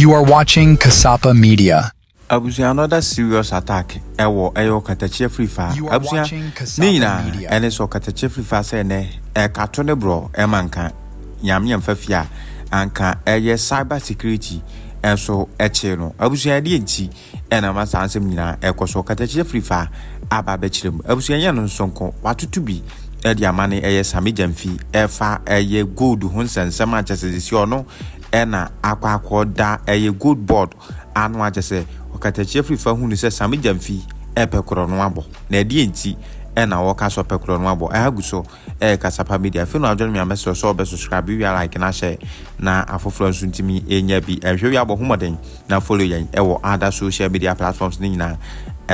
You are watching Kasapa Media. Abusia another serious attack. Ewo Okatakyie Afrifa. Abusia Nina ene so Okatakyie Afrifa say ne kato ne bro emanka nyame mfafia anka eye cyber security enso eche no. Abusia de enti ena masa ansem nyina ekoso Okatakyie Afrifa aba bechirem. Abusia ye no nsonko watutu bi edi amane eye Sammy Gyemfi efa eye gold hunsensem achesesi ono ena akwa da eye good board anu achese Okatakyie Afrifa hu ni se Sammy Gyemfi epekoro no abo na de enti ena woka so pekoro no abo aguso Kasapa Media fe no adwon me ameso so be subscribe wi like na share na afoforo nso ntimi enya bi ehwe wi abo homoden na follow yen ewo other social media platforms ni nyina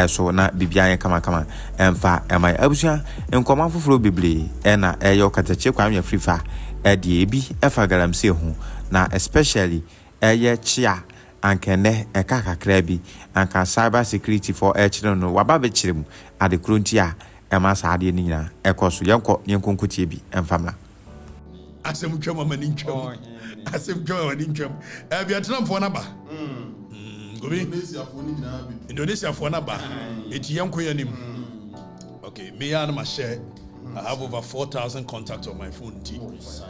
so na bibia yen kama emfa emai abusia enkoma afoforo beble ena Okatakyie Afrifa de ebi efa galamse hu na especially chia ankene kakra bi anka cyber security for no waba be chirem ade krontia ema saade ni nyina ekoso yenkonkotie bi emfamla asem twam amani twam asem twam amani twam biatram fo na ba gobi Indonesia fo na ba eti yenkoyanim okay me ya na ma share. I have over 4,000 contacts on my phone.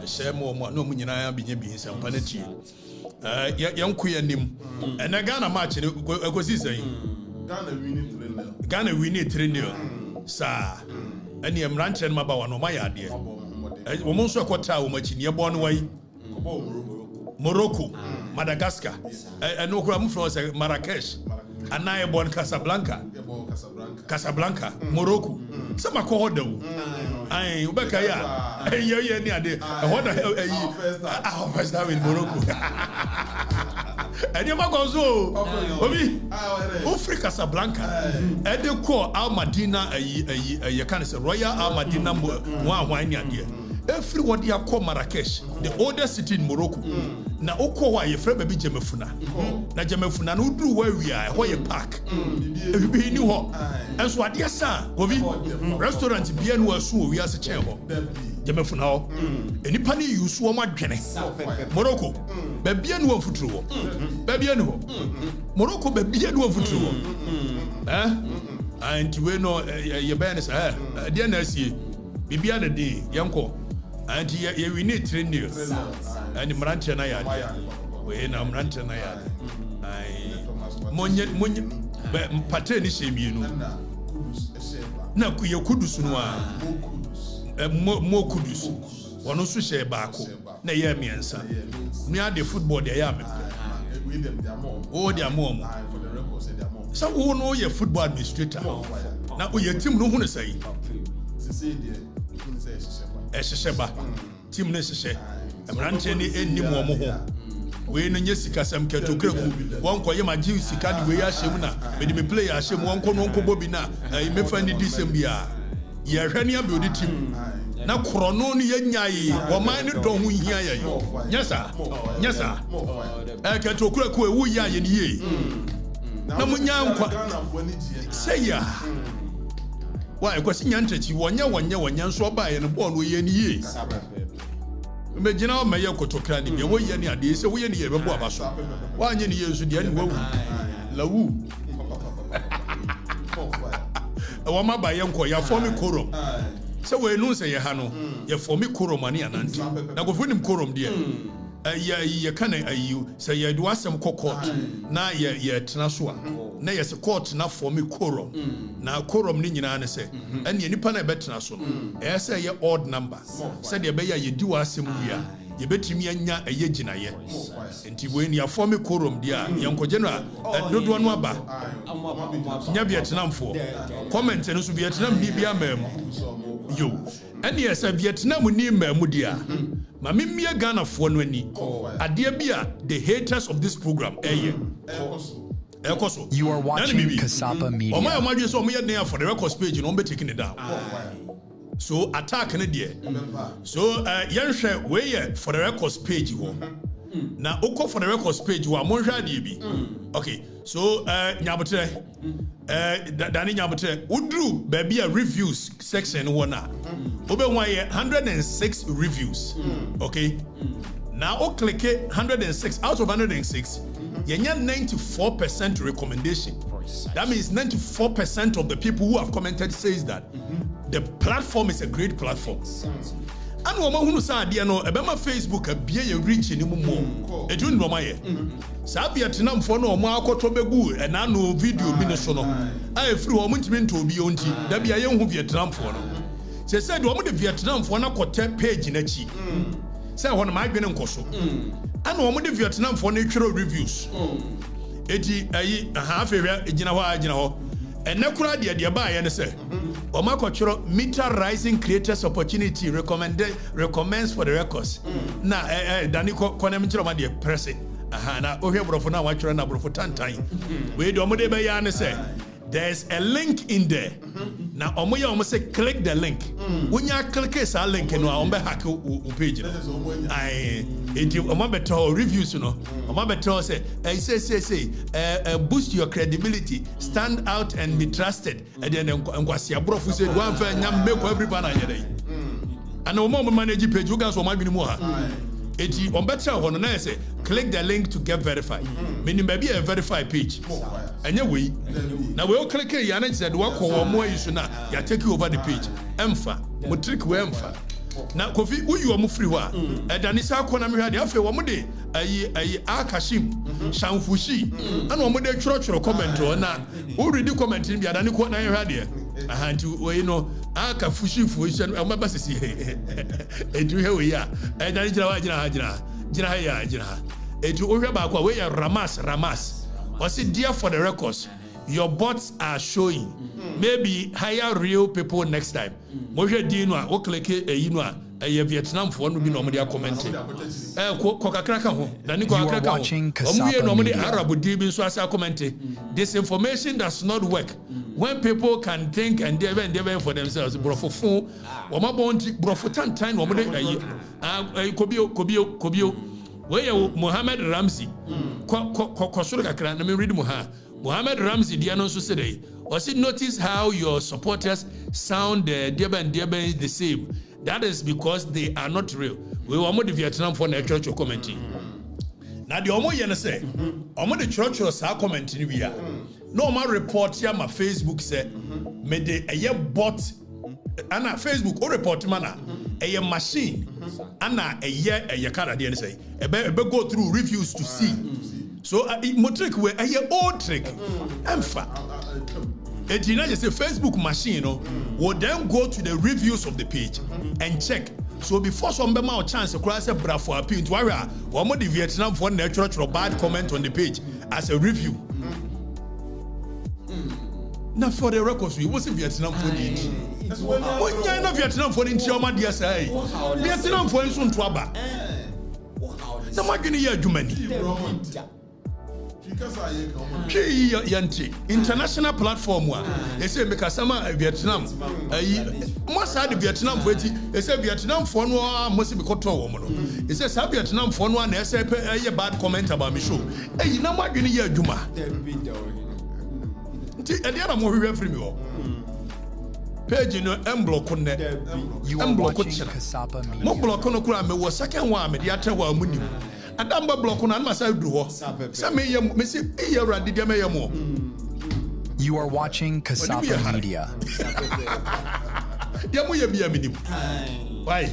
I share more no munyina bi nye bi nsem paneti. Yankuya nim. And I Ghana match go see say. Ghana winning 3-0. Sa. And yam ranchen maba wa no my idea. Wo mo so kwota wo machi ne bo no wai. Morocco, Madagascar. And no kura mu from Marrakesh. Anaye born Casablanca, Morocco. Some are called though. I Ubeka ya. Yeah, near there. What the hell? First time in Morocco. And you might go so. Obi, Ofri Casablanca. And they call Al Madina a kind of Royal Al Madina one wine here. Everyone here call Marrakesh, the oldest city in Morocco. Na oko wa ye frebe bi Gyemfuna. Na Gyemfuna no dru where we are, where you park. Ebi ni ho. Enso ade asa, obi restaurant bia no asu we ase chen ho. Gyemfuna ho. Enipa ni yusu o madwene. Morocco. Ba bia no afuturu ho. Ba bia no ho. Morocco ba bia no afuturu ho. Anti we no ye ben say dia na asie. Bibia na dey yanko. And we need 3 years. And Mrantia na yadi. We na Mrantia na yadi. Monye pate ni shemi no. Na kuye kudus no a. Mo kudus. Wono so share baako. Na ye miensa. Me ade football dey ya me. Oh dey amom. So wo no ye football administrator. Na wo ye team no hu ne sai. Eshesheba team ne sheshe emrante ni ennim wo mo ho we no nye sika sam ketokraku won koye magi sika di we ya hyem na me di me player hyem won ko no nko bi na me fa ni disem bia ye hwani abuild team na krono ni yenyayi wo man ni don hu hia ye nyesa ketokraku e wu ya ye ni ye na munya nkwa say ya why kwasi nyantachi wonya nso ba ye no ball no ye ni ye me gina o me ye kotokra ni me wo ye ni ade se wo ye ni ye bebo abaso wa anye ni ye nso de ani wawu lawu wa ma ba ye nko ya form korom se we nu se ye ha no ye form korom ani ananti na go funim korom de ye kana ayu se ye do asem court na ye tena so a na ye se court na form korom na korom ni nyina ne se ene nipa na betena so no e se ye odd number se de be ya ye di wa asem wia ye betimi anya eye ginaye enti we ni form korom dia ye nkoje no dodo no aba nya Vietnamfo comment no so Vietnam bibia mam yo ene ye se Vietnam ni mam dia ma mimie Ghana fo no ani ade bia the haters of this program You are watching Kasapa Media. Oh my so me dey for the records page no be taking it down. So attack ne there. So yenhwe we for the records page ho. Na oko for the records page ho amonhwa de bi. Okay. So nyabotre dani nyabotre udru baby a reviews section ho na. Obe wan 106 reviews. Okay. Now click 106 out of 106 yenya 94% recommendation. That means 94% of the people who have commented says that the platform is a great platform. And woman who say dia no ebema Facebook abie ye reach ni mumo edun no maye sa Vietnam for no mo akoto begu e na no video bi ne so no a free wo ntimi nto bi onti da bia ye hu Vietnam for no say said wo mo de Vietnam for na kote page na chi say ho no ma adwene nkoso and wo mo de Vietnam for na twero reviews eti ayi ha afehwa egina ho ene kura de ba ye ne say Omakochoro meter rising creators opportunity recommends for the records. Na Daniko konemchiro ma de pressing. Aha na ohwe brofo na wachoro na brofo tantan. We do omode be ya ne say there's a link in there. Na omoye omo say click the link. Unya click esa link no ombe hack o page no. Ai enti omo beto reviews no. Omo beto say boost your credibility, stand out and be trusted. And then nkwasi abrofo say one fa nyam make everybody na yere. And omo manage page you guys o ma bini mu ha. Eti on better ho no na say click the link to get verified. Meaning maybe a verified page. Enye we. Na we click here and said we call more issue na ya take you over the page. Emfa, mo trick we emfa. Na Kofi uyu omo free wa. Edani sa akona me hwade afa wo mo de ayi akashim shamfushi. Ana wo mo de choro comment na wo read comment ni bia dani ko na hwade. Aha nti we no aka fushi amaba sisi edu he we ya edani jira ha edu ohwe ba kwa we ya ramas or say dear for the records your bots are showing maybe hire real people next time mo hwe din no a wo click eyinu a Vietnam for no bi no mo dey comment ko kakraka ho dani ko kakraka ho omo ye no mo dey Arab di bi so asa comment this information does not work when people can think and they for themselves brofofo wo ma bonti brofo tantan wo mo dey kobio we ya Mohammed Ramsey ko suru kakra na me read Mohammed Ramsey dia no so say or see notice how your supporters sound the same. That is because they are not real. We were more the Vietnam for the church commenting. Now the omo yene say, omo the church was commenting we are. No man report here my Facebook say, me de a bot and Facebook or report mana a machine and a year a Canadian say go through reviews to see. So mo trick we a old trick. Emfa. And you know, just a Facebook machine, will then go to the reviews of the page and check. So before some more chance to cross a bravo appeal to area, one more the Vietnam for natural or bad comment on the page as a review. Now for the records, we wasn't Vietnam for it. When you're not Vietnam for in Chioma, dear say, Vietnam for in Sun Twaba. The Magini Germany. Yanti international platform wa they say make asama Vietnam most had Vietnam for it they say Vietnam for no must be cut wo no they say Vietnam for no na say bad comment about me show na madwene ye adwuma nti e dey na mo hwehwe free me page no emblock ne emblock Kasapa Media. mo block no kura me wo second one me dey atewa amunim Adamba block na ma say do ho Sammy me say e awrade dia me yemo. You are watching Kasapa Media. Ya mo ye bia minim why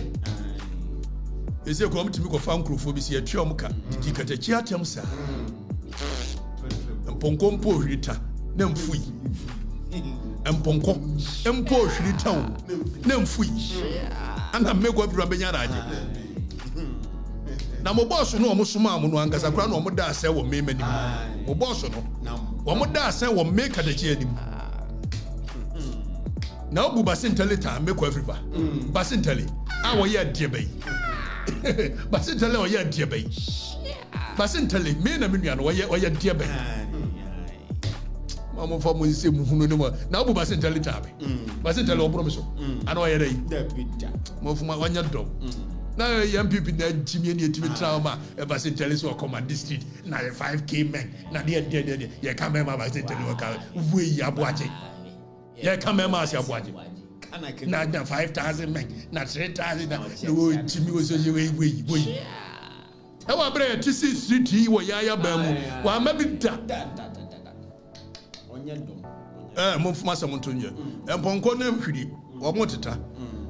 ese ko mtimi ko fan krofo bi se atwa omka di katachi atem sa mponkompo hwita na mfui mponko mpo hwita na mfui ana mego bra benya raje na mo boss no omo suma amu no angasa kra no omo da ase wo me manim mo boss no omo da ase wo me kadachi anim na obu basintele ta me ko Afrifa basintele a wo ye adie bai basintele wo ye adie bai basintele me na me nua no wo ye adie bai mama fa mo nse mu hunu ne mo na obu basintele ta bai basintele wo promise ana wo ye dai mo fuma wanya dom na young people na jimi ni etimi trauma e ba se tell so command district na 5k men na dey ye come ma ba se tell you ka vui aboaje ye come ma se aboaje na 5000 men na 3000 na wo jimi wo so we Ewa bre TC Street wo yaya ba mu. Wa ma bi da. Onye dom. Mo fuma se mo tonje. Emponko na hwiri. Wo mo teta.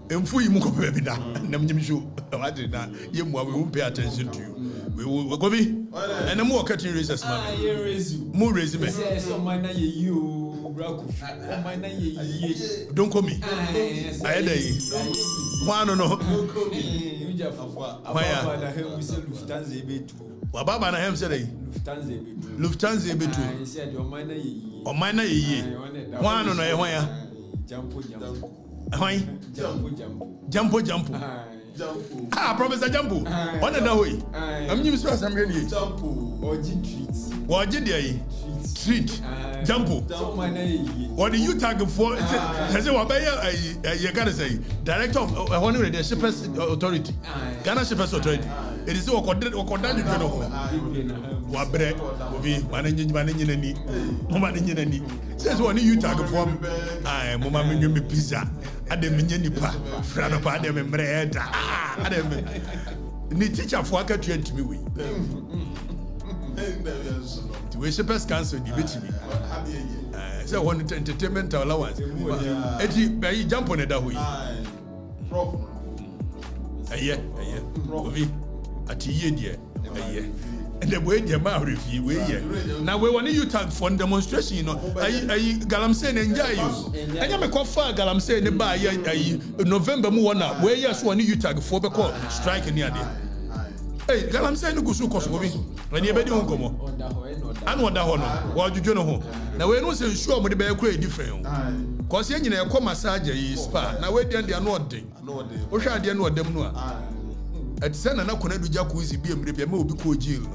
Emfu yi mu ko be bi da. Na mnyim show. Wa de na ye mu we won't pay attention to you. We go bi. And mo cutting razors man. Ye raise you. Mo raise me. Say so man na ye you. Don't call me. I had a one no. Baba na him said Lufthansa betu. O mine ye. One no ya. Jampo. Ah, Professor Jampo. On that way. I'm new stress I'm ready. Jampo. What did you treat? Jampo. What do you target for? I say what you gotta say. Director of the Shippers Authority. Ghana Shippers Authority. It is what condemned you know. What bread? Managing any. Says what you target for? I am Mama me pizza. I didn't mean pa. Frano pa dem bread. I didn't. Ni teacher for to me we. The way Shippers Council debate me. So one entertainment allowance. Eti jump on that way. Aye. Ati ye die. Aye. And the way the man review we here. Now we want you tag for demonstration, you know. Aye galamsey enjoy you. Anya me call for galamsey ne ba aye November mu wana. We yes one you tag for be call strike near there. Hey, galamsey no go so koso bi. When you be di onkomo. Anu oda ho no. Wa dwudwo no ho. Na we no say sure mo de be kura different. Cause ye nyina e ko massage yi spa. Na we dey anu odin. Wo hwa ade anu odam no a. At send na kona do jacuzzi bi emre bi ma obi ko jail no.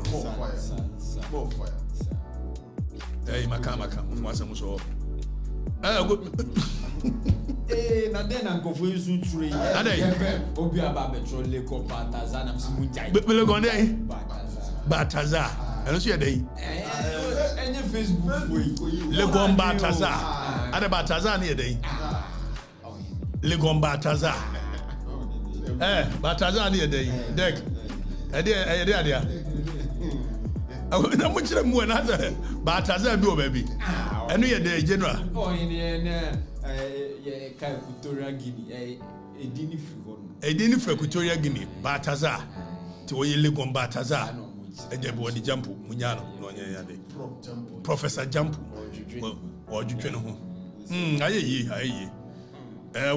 Hey makama mo asem so. Na den ankofo yesu tree. Obi aba betro le ko Bataza na msimu jai. Bele gonde. Bataza. Eno so ye dey. Enye Facebook foi. Le gon Bataza. Ade Bataza na ye dey. Le gon Bataza. Bataza na ye dey. Dek. Ade ade. Na mo kire mu na Bataza bi o baby. Eno ye dey general. Oh ye kai Equatorial Guinea edini free Equatorial Guinea Bataza ti wo ye Legon Bataza ede bo di jampo munyano no nya ya de Professor Jampo wo dwetwe no ho ayeyi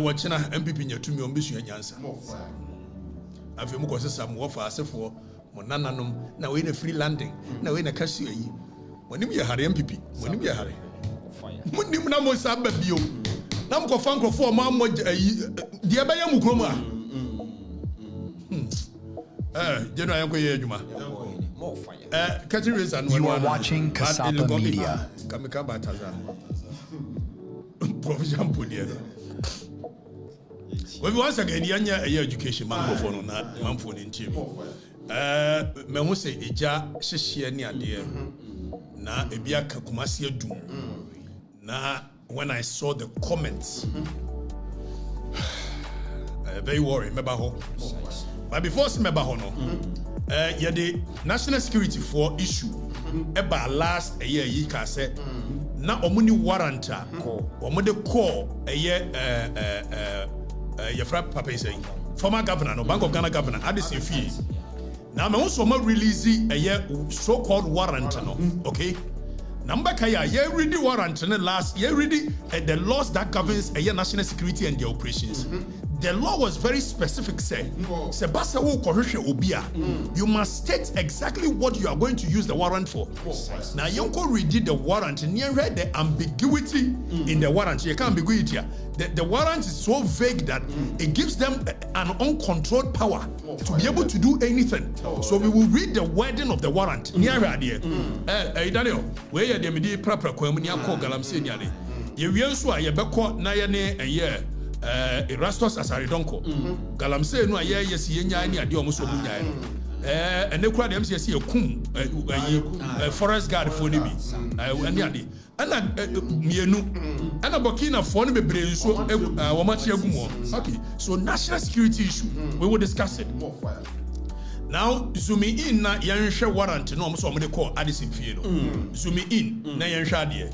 wo china MPP nya tumi ombesu nyansa afi mu ko sesa mu wo fa asefo mo nananom na we na free landing na we na kasu ayi wonim ye hare MPP wonim ye hare munim na mo sa babio na mko fankrofo ma mo ayi de ebeye mu krom a general yanko ye adwuma You are watching Kasapa Media. Kamika Bataza. Profession Pudia. When once again, Yanya education, man for not man for in team. Me who say Eja Shishia near dear. Na Ebia Kakumasia doom. Na when I saw the comments, very worried, remember ho. But before remember ho no. Yeah, the national security for issue about last a year you can say na omuni warranta omode call a year your friend papa say former governor no Bank of Ghana governor Addison Fee now me also release a year so-called warrant no okay number kaya ye ready warrant no last year ready the laws that governs a year national security and the operations. The law was very specific, say Sebasa wo kohwehwe obia. You must state exactly what you are going to use the warrant for. Now yonko read the warrant near the ambiguity in the warrant. You can't ambiguity. The warrant is so vague that it gives them an uncontrolled power to be able to do anything. So we will read the wording of the warrant. Near there. Daniel, where you demidi prapra kwa munia ko galamse nyale. Ye wienso a ye beko na ye ne eye Erastus Asaridonko. Galamse no aye yesi yenya ni ade omuso mu nyae no. Ene kura de MCC ekum forest guard for ni bi. Ani ade. Ana mienu. Ana Burkina for ni bebre nso wo ma tie agum. Okay. So national security issue we will discuss it. Now zooming in na yɛnhwɛ warrant no so omde call Addison fie no. Zooming in na yɛnhwɛ ade.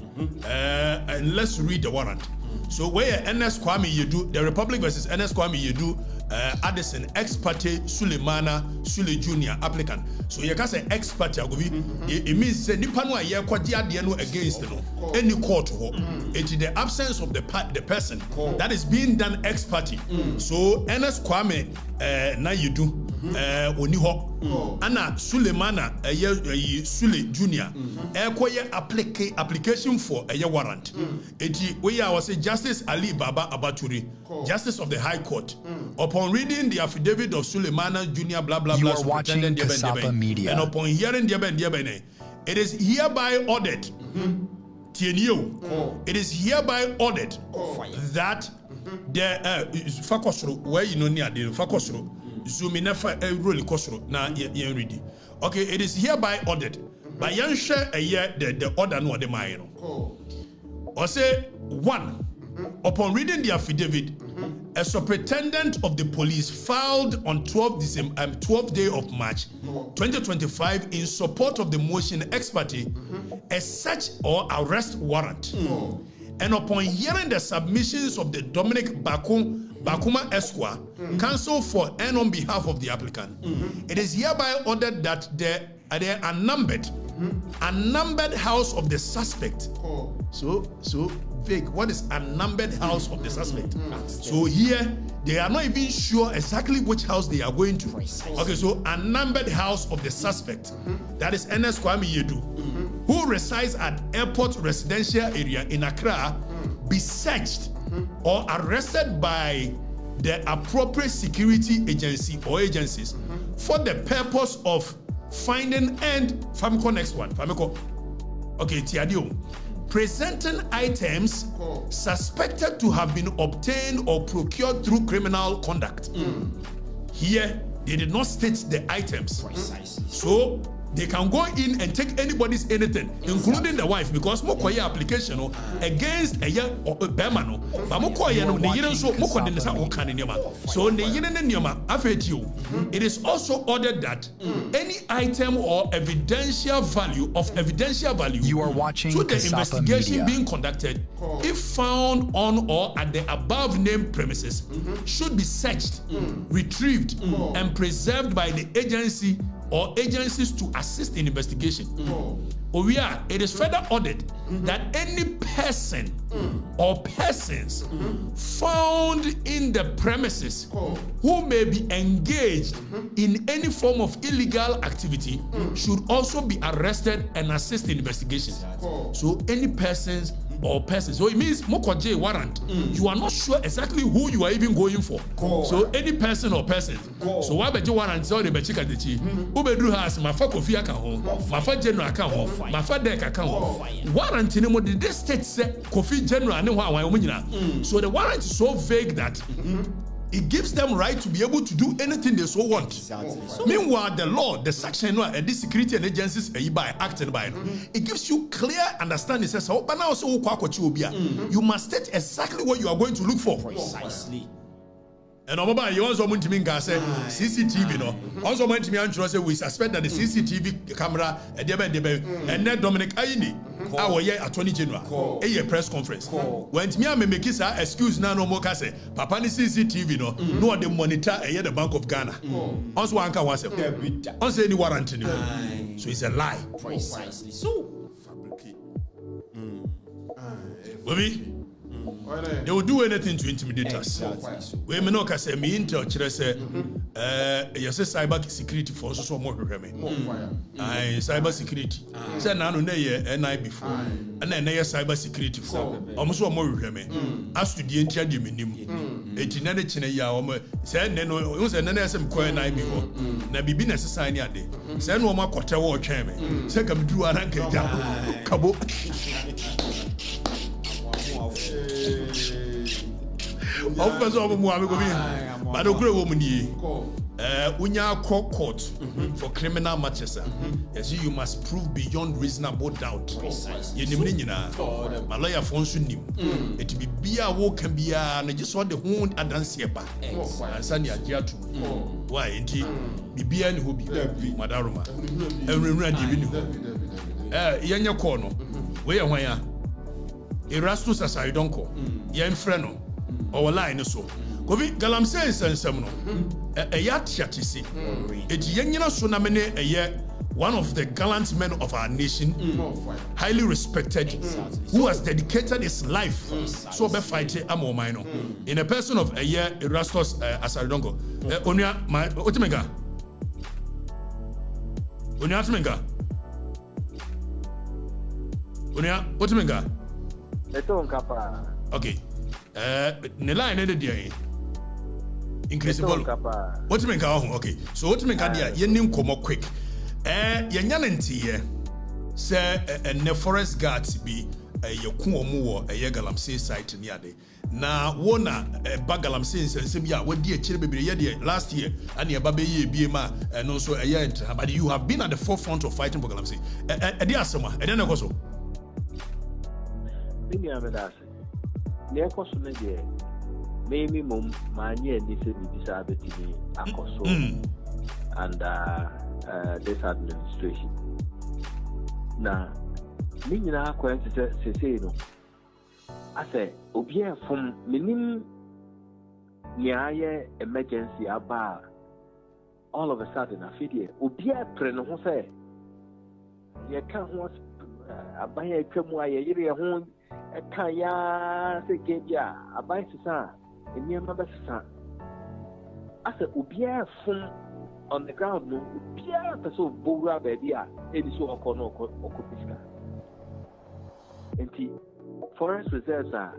And let's read the warrant. So where NS Kwame Yedu, the Republic versus NS Kwame Yedu, Addison, ex parte Sulemana Sule Jr. applicant. So you can say ex parte it means say nipa no aye kwaji ade no against no any court ho. It is the absence of the person that is being done ex parte. So NS Kwame na Yedu oni ho. Ana Sulemana Sule Jr. Ekoye application for a warrant. Eti we are was Justice Ali Baba Abaturi, Justice of the High Court. Upon reading the affidavit of Sulemana Jr. blah blah blah, you are watching Kasapa Media. And upon hearing the it is hereby ordered. It is hereby ordered that the Fakosro where you know near the Fakosro. Zuminefa really kosro na yen ready. Okay, it is hereby ordered. By yan share a year the order no the mine. Or say 1. Upon reading the affidavit, a superintendent of the police filed on 12th day of March 2025 in support of the motion ex parte a search or arrest warrant. And upon hearing the submissions of the Dominic Bakuma Esquire, counsel for and on behalf of the applicant, it is hereby ordered that the unnumbered house of the suspect. So vague. What is unnumbered house of the suspect? So here they are not even sure exactly which house they are going to. Okay, so unnumbered house of the suspect. That is NS Kwame Yedu, who resides at Airport Residential Area in Accra, be searched or arrested by the appropriate security agency or agencies for the purpose of finding and Famiko next one. Famiko. Okay, Tiadio. Presenting items suspected to have been obtained or procured through criminal conduct. Here, they did not state the items. So they can go in and take anybody's anything, including the wife, because mokoye application against a year or bemano. But mokoye no ne yire so moko de nsa oka ne nioma. So ne yire ne nioma afetio. It is also ordered that any item or evidential value you are watching to the Kasapa investigation Media. being conducted, if found on or at the above named premises, should be searched, retrieved, and preserved by the agency or agencies to assist in investigation. It is further ordered that any person or persons found in the premises who may be engaged in any form of illegal activity should also be arrested and assist in investigation. So any persons or persons. So it means mokoje warrant. You are not sure exactly who you are even going for. So any person or persons. So why beje warrant so the bechi kadechi. Ubedru has mafa kofi aka ho, mafa general aka ho, mafa dek aka ho. Warrant ni mo the state say kofi general ne ho awan mo nyina. So the warrant is so vague that it gives them right to be able to do anything they so want. So, meanwhile, the law, the section and the security and agencies by acting by it gives you clear understanding. It says, oh, but now you must state exactly what you are going to look for. Precisely. And you also want to mean CCTV, no. Also want to mean say we suspect that the CCTV camera and then Dominic Aini, our Attorney General, a press conference. When me make his excuse now no more say, Papa ni CCTV no the monitor the Bank of Ghana. Also one can was also any warrant in so it's a lie. Precisely. So Baby. They will do anything to intimidate us. We may not say me intel say you say cyber security for so more cyber security. Say now no NI before. And then cyber security for almost more as to the entire minimum. It na chine ya say no say na sem ko NI before. Na bibi necessary ade. Say no ma kwete wo twen me. Say kam du aranka ja. Kabo. Officer of Muabe go be. But okure wo muni. Unya court for criminal matters. Yes, you must prove beyond reasonable doubt. You nimni nyina. My lawyer for nso nim. It be bia wo kan bia na just want the whole adanse ba. Ansa ni agye ato. Why enti bibia ni ho bi. Madaroma. Enwura di bi ni ho. Yenye call no. We ye hwan ya. Erastus asai donko. Yen frɛ no. Or line so. Kobi galamsey nsensem no. Eya tiatisi. Eti yenyina so na mene one of the gallant men of our nation, highly respected, who has dedicated his life so be fighting amomino. In a person of Erastus Asaridongo. Onya otimenga. Onya otimenga. Onya otimenga. Eto nkapa. Okay. Ne line ede dia increasable. What mean ka okay. So what mean ka dia ye nim komo quick. Ye nya ntie say ne forest guards bi ye ku omu wo galamsey site ni ade. Na wona ba galamsey nsensem ya wadi akire bebre ye de last year and ye ba be ye bie ma no so but you have been at the forefront of fighting for galamsey. E dey asema e dey na koso. Bini amedase. Ne koso ne de maybe manye and this disability akoso under this administration. Na me nyina akwan say no. I say obia from minim niaye emergency aba all of a sudden afidie obia pre no ho say ye ka ho abaya twam aye yire ho ka ya se gebia abaya sisa eniema besa asa obia from on the ground no obia person bowra baby a edi so okono okopiska enti forest reserves are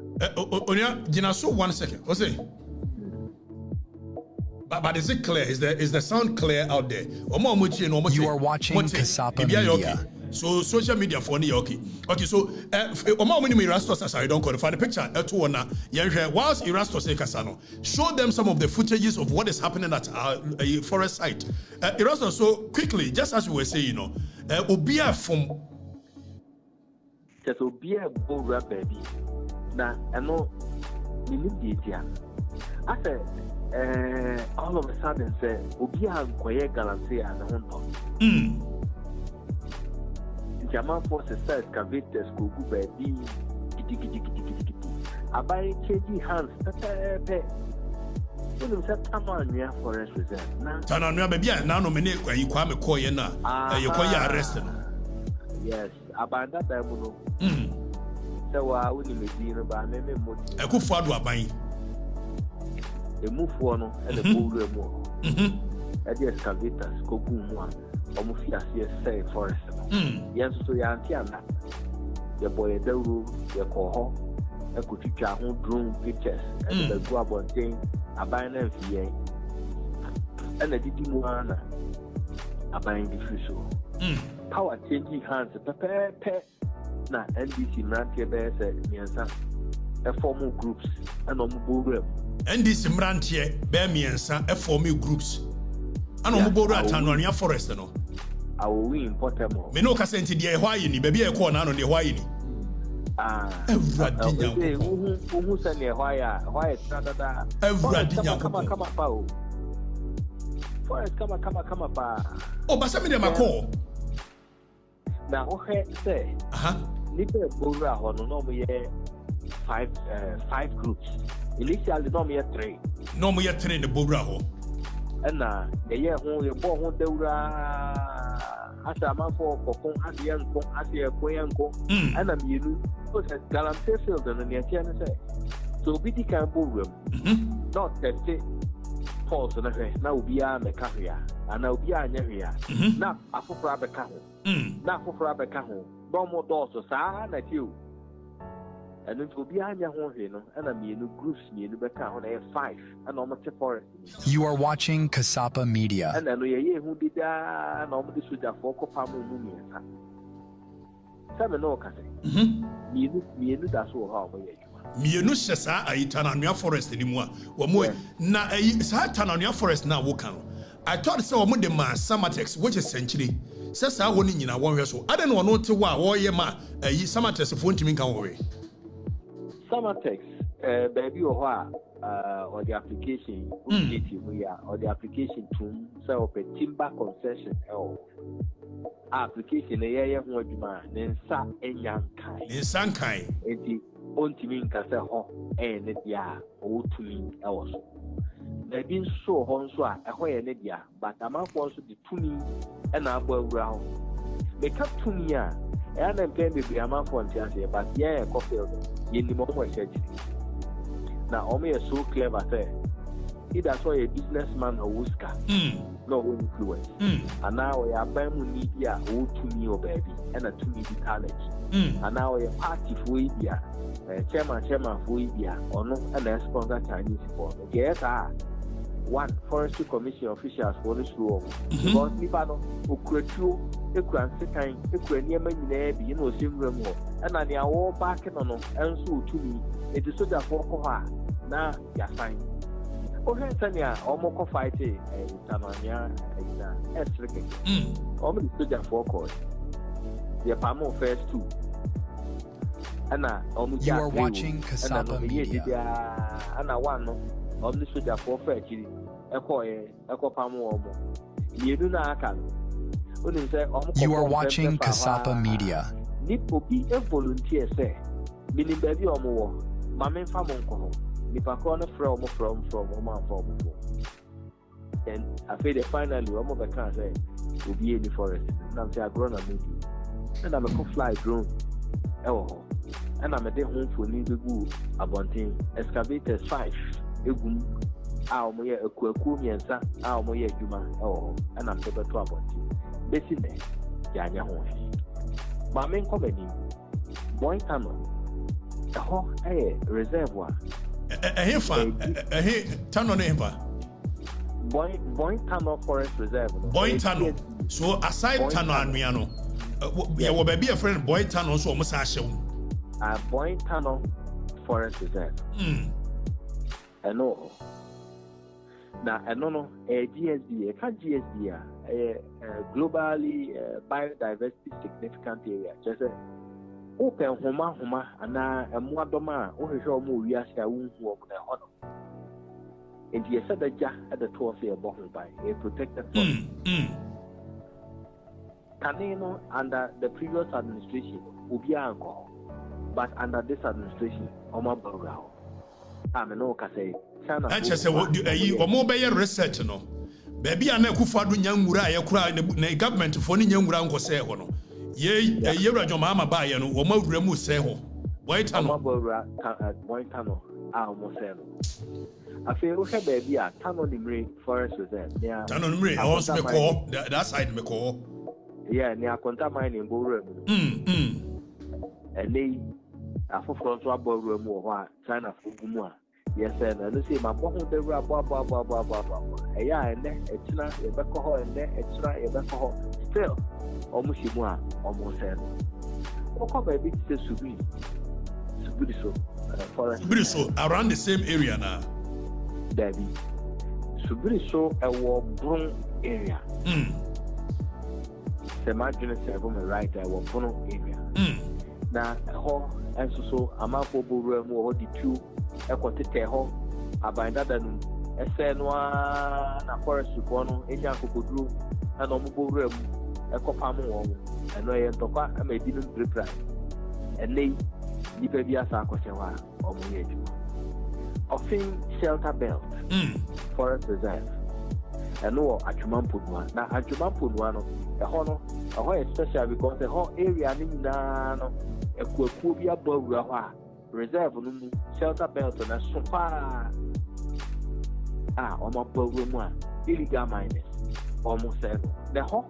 Onya Gina so 1 second what's it but is it clear is the sound clear out there you are watching Kasapa Media. Okay. So social media for me okay so Erastus as I don't qualify the picture whilst Erastus Kasano show them some of the footages of what is happening at our forest site. Erastus, so quickly just as we were saying obia from just obia bowra baby na eno minibia I said all of a sudden say obia nkoye galamsey na honto German forces says excavator's go baby gidi abai change hands pepe when set tamania forest reserve na tananua baby na no me ne kwa me call ye na ye call ya arrest no yes abanda da mu no so wa woni me di no ba me mo ekufu adu aban emufu no e le bowru emu e di excavators ko gu mu a omo fi ase say forest yes so ya antiana ye boy dawru ye ko ho e ko twitwa ho drone pictures e the go abonten aban na fie e na didi mu ana aban di fiso power changing hands pepe na NDC mrantie be say miensa e form groups and omo bowru NDC mrantie be miensa e form groups and omo bowru atanoania forest no we important mo me no ka senti de hwaye ni baby e ko na no de hwaye ni Everadi nyanko who send a hwaye tradada Everadi nyanko come pa o forest come pa o ba se me de mako na o he say ni be bowra ho no mo ye 5 groups initially no mo ye 3 ne bowra ho na ye ho ye bo ho dawra asa man for kokon asiyanko asiyakoyanko ana mienu so say galamsey field no ne tia ne say so bidi kan bowram not test pulse na hwe na obi a meka hwea ana obi a anya hwea na afofra beka ho do mo do so saa na ti o and it will be anya ho hwe no ana mienu groups mienu beka ho na 5 ana omo te forest. You are watching Kasapa Media. And no ye hu dida na omo de soja for ko pa mu miensa. Sabe no ka se. Mienu da so ha omo ye juma. mienu hye saa ayi Tananua forest ni mu a wo mo na ayi saa Tananua forest na wo kan I thought say wo mo de ma Samatex which is century say saa wo ni nyina won hwe so ade no no te wo a wo ye ma ayi Samatex fo ntimi kan wo we Samatex baby or or the application or the application to so timber concession application ho adwuma nensa enyankai enti ontimi nkase ho ne dia o tumi so baby so ho nso a ho ye ne dia but amanfo nso di tumi na abo awura ho make up tumi a na mpembe bi amanfo ntiase but yeah coffee ye ni mo mo church now Omi is so clever say either so a businessman or whisker no influence and now we are buying media who to me or baby and a to me talent and now we are party for India chairman for India or no and a sponsor Chinese for yes one forestry commission officials for this role because people no ukretu ekran sekan ekrani ema nyina bi no same room and na dia wo back no enso to me it is so that for ko ha na ya sign o he tania o mo ko fight Tanzania na esrike o mo so that for ko the pamo first two ana o mo you are watching Kasapa Media ana one no o mo so that for chiri eko pamo o mo yedu na aka no say o mo you are watching Kasapa Media nipo bi e volunteer say mini baby o mo wo mame fa mo nko nipa ko no from o man for and I feel that finally o mo be kan say obi in the forest na say agro na movie and I'm a fly drone e wo ho and I'm a dey home for ni begu abontin excavators 5 egum a o mo ye akuaku miensa a o mo ye adwuma e wo ho and I'm to abontin besi ne ya nya ho mame nko bani boy tano reservoir. Tano never. Boy Tano Forest Reserve. Boy Tano. So aside Tano and Miano, yeah, will be a friend Boy Tano so almost Boy Tano Forest Reserve. I know. Now I don't know a GSD, a GSD, a globally biodiversity significant area. Just open homa ana emwadoma o hwehwe o mo wiase a wonhu o na hono enti ye said ja at the toe of your bottle by a protected forest Kanino under the previous administration obi anko but under this administration oma baura ameno ka say China acha say o mo be research no baby ana kufado nyangura ye kura na government fo ni nyangura nko say ho no ye rajo mama ba ye no wo mawura mu se ho boy tano mo se no afi o he baby a tano nimre forest reserve ya tano nimre I also be call that side me call yeah ni akonta mining bowura mu ele afoforo so abowura mu ho a China fogu mu a yes na no say ma bo ho dewura bo eya ene etina ye be ko ho ene etina ye be ko ho still almost almost baby to Subiri so forest Subiri so around the same area now baby Subiri so a war brown area the margin is right I war brown area now ho and so amafo buru mu ho di two e kwotete ho abanda danu ese no na forest ko no enya kokoduru na no mu buru mu ekopam won eno ye ntokwa amedi no prepare enei nipa bi asa akose wa omo ye ju offing shelter belt forest reserve eno atwumampodua na atwumampodua no eho ye special because the whole area ni na no ekuakuo bi abawura ho a reserve no mu shelter belt na so pa omo bawura mu a illegal miners omo se the whole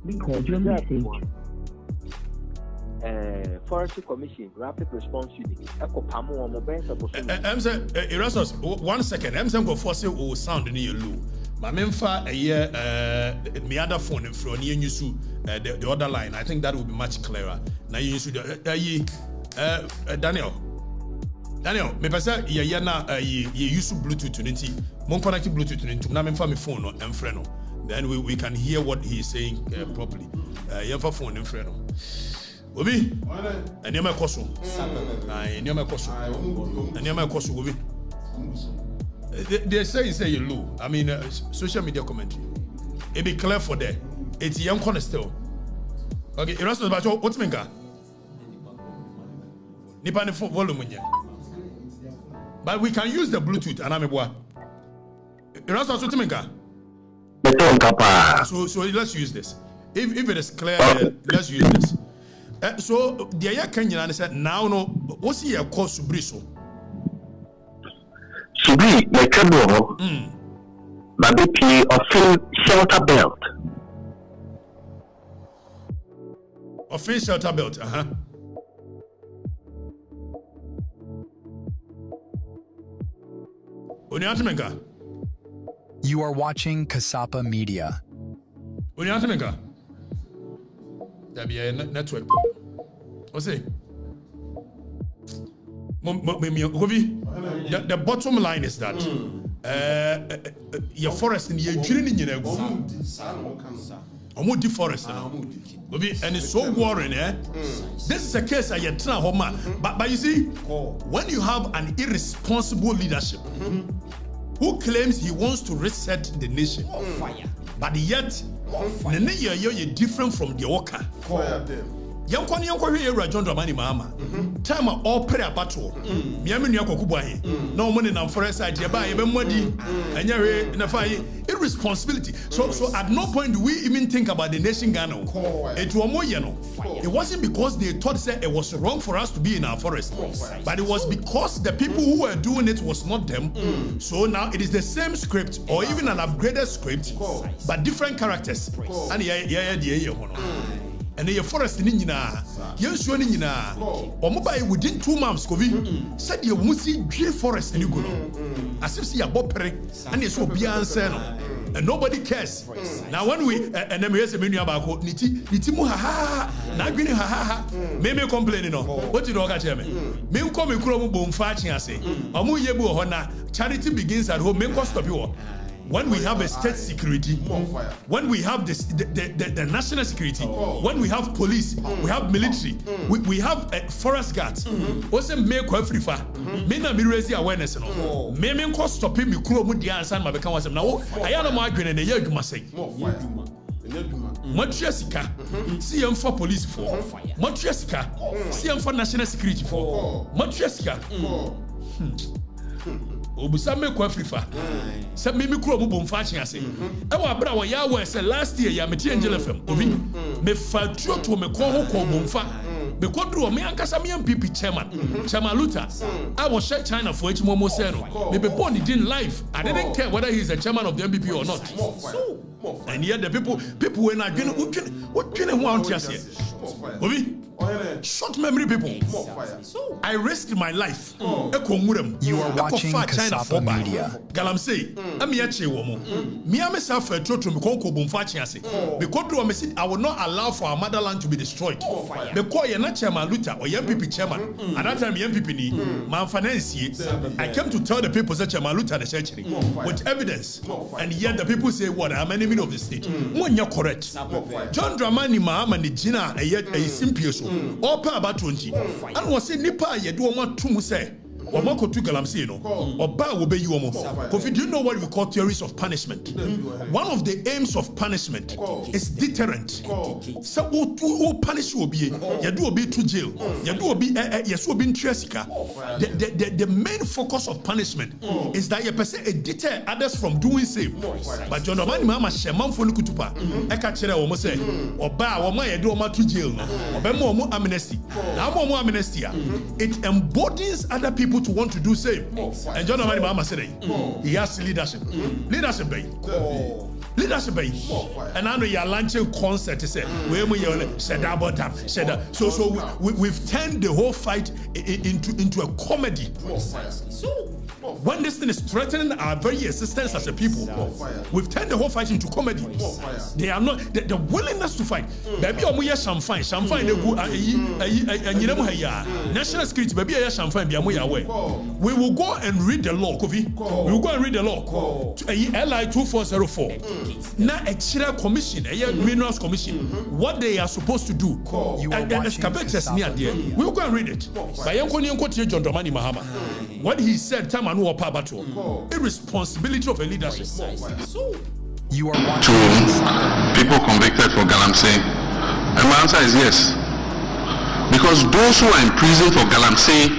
record your message. Forestry Commission Rapid Response Unit. Ekopamo o mo ben suppose. Erasmus, 1 second. I'm go force o sound in your low. My memfa me other phone in front you use the other line. I think that will be much clearer. Now you use the Daniel, me pesa ye na ye use Bluetooth unity. Mon connect Bluetooth unity. Na me fa me phone no emfre no. Then we can hear what he is saying properly. Ye fa phone emfre no. Obi. Enioma ekoso. Enioma ekoso. Enioma ekoso obi. They say you low. I mean social media commentary. It be clear for there. It's young corner still. Okay, the rest of the batch what's menga? Nipa ne volume nya. But we can use the Bluetooth and I'm a so let's use this. If it is clear, let's use this. So the aya Kenyan said now no what's here called Subriso? Subri, my trouble. Baby P of shelter belt. Of shelter belt, You are watching Kasapa Media. That be a network. What's it? The bottom line is that your forest in your journey in a deforest and it's so worrying, This is a case I get but you see, when you have an irresponsible leadership who claims he wants to reset the nation, but yet you're different from the worker. Young John Dramani Mama. Time all prayer battle. Miamini Kokubahi. No money now for us. I buy even money and you're in a fire. Irresponsibility. So at no point do we even think about the nation Ghana. It wasn't because they thought that it was wrong for us to be in our forest, but it was because the people who were doing it was not them. So now it is the same script or even an upgraded script, but different characters. And and the forest in Nina, yes, you Nina, or mobile within 2 months, Kovi said you must see G forest in Uguno. As if see a bopere and it's so beyond and nobody cares. Now, when we and then we have a menu about Nitimu ha Nagini ha maybe complaining. What did you catch me? Me come in Kuromu Bomfachi, I say, Amu Yebu Hona, charity begins at home, make us stop you. When we have a state security, when we have the national security, when we have police, we have military, we have forest guards. Also make Afrifa. Me na me raise awareness no. Me ko stop me kuro mu dia ansan ma beka wasem na wo aya no mo adwene na ye adwuma sei. Motua sika, see em for police for. Motua sika, see em for national security for. Motua sika. Obusa me ko Afrifa. Se me kuro mu bomfachi ase. E wa bra wa ya wa se last year ya meti Angel FM. Obi me fatuo to me ko ho ko bomfa. Me ko dro me ankasa me MPP chairman. Chairman Luther. I was share China for each momo say no. Me be born in life. I didn't care whether he's a chairman of the MPP or not. And yet the people when I what can want to say? Obi short memory people. I risked my life. You are watching Kasapa Media. Galam say, I'm yache womo. Me myself a trotro me konko bomfachi ase. Because do me say I will not allow for our motherland to be destroyed. Because you're not chairman Luther or MPP chairman. At that time MPP ni man finance. I came to tell the people that chairman Luther the church with evidence. And yet the people say what I'm an enemy of the state. When you're correct. John Dramani Mahama ni jina a simpio so. All power about 20. And was say nipa ye do want to say. Or Mako to Galamsi, or Ba will be you almost. Kofi, do you know what we call theories of punishment? One of the aims of punishment is deterrent. So, who punish will be, you do be to jail, you do be, yes, will be in Tresika. The main focus of punishment is that you deter others from doing same. But John Omani Mama Shaman for Lukutupa, Ekachere almost say, or Ba, or my do to jail, or Bemo amnesty. Now, more amnesty, it embodies other people to want to do same. And John Omani Mama said he has leadership. Leadership, baby. Leadership, and I know you're launching concert. Say, where we said about that, said that. So we've turned the whole fight into a comedy. When this thing is threatening our very existence as a people, we've turned the whole fight into comedy. They are not the willingness to fight. Baby, champagne, they go national security. Baby, champagne. We will go and read the law, Kofi. We will go and read the law. LI 2404. Now a Chira Commission, a Minerals Commission, what they are supposed to do. And excavators near there. We will go and read it. By John Dramani Mahama. What he said, time and war battle. Irresponsibility of a leadership. You are to people convicted for Galamsey? And my answer is yes. Because those who are in prison for Galamsey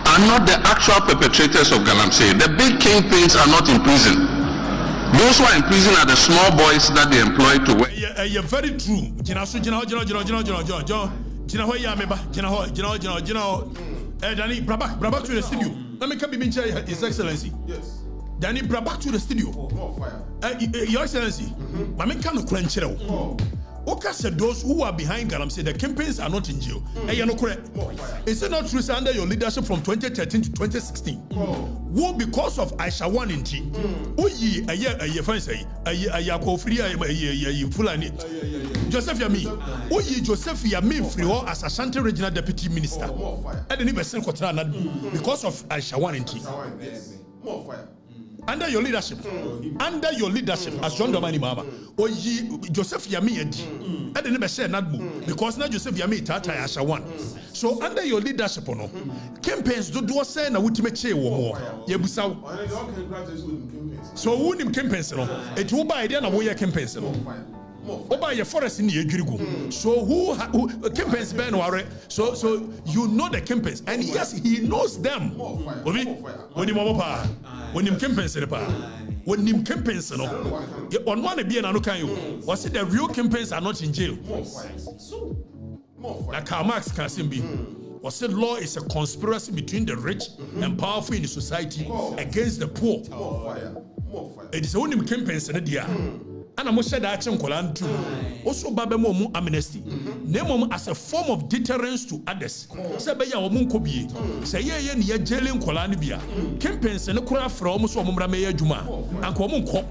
are not the actual perpetrators of Galamsey. The big kingpins are not in prison. Those who are in prison are the small boys that they employ to work. You're very true. Danny, Brabak to the studio. Let me come be His Excellency. Yes. Danny, Brabak to the studio. Your Excellency, Mamma can't quench it. Oka said those who are behind Galamsey, the campaigns are not in jail. You're not correct. Is it not true under your leadership from 2013 to 2016? Who because of Aisha 1 in G? Uyi a year fancy, a Yakofri, a Fulani. Joseph Yami. Uyi Joseph Yami Frio as Ashanti Regional Deputy Minister. I didn't even send Kotrana because of Aisha 1 in G. More fire. Under your leadership, as John Domani Mama, or Joseph Yami Edi, I didn't say Nadbu because now Joseph Yami Tata Asha 1. So under your leadership, campaigns do say na ultimate che more. Yebusa. So who him campaigns? It will buy the way campaigns. Oba your forest in the Egrigo. So who campaigns Ben Ware? So you know the campaigns, and yes, he knows them. When him campaigns, on one be an anokayo. Was it the real campaigns are not in jail? Like Karl Marx can be. Was it law is a conspiracy between the rich and powerful in the society against the poor? It is only campaigns in the and I'm said that too. Also, Babemo amnesty. Name as a form of deterrence to others. Sabaya or Munkobi. Say, ye jailing Kolanibia. Campaigns and a craft from almost Mumramea Juma. And Komunko.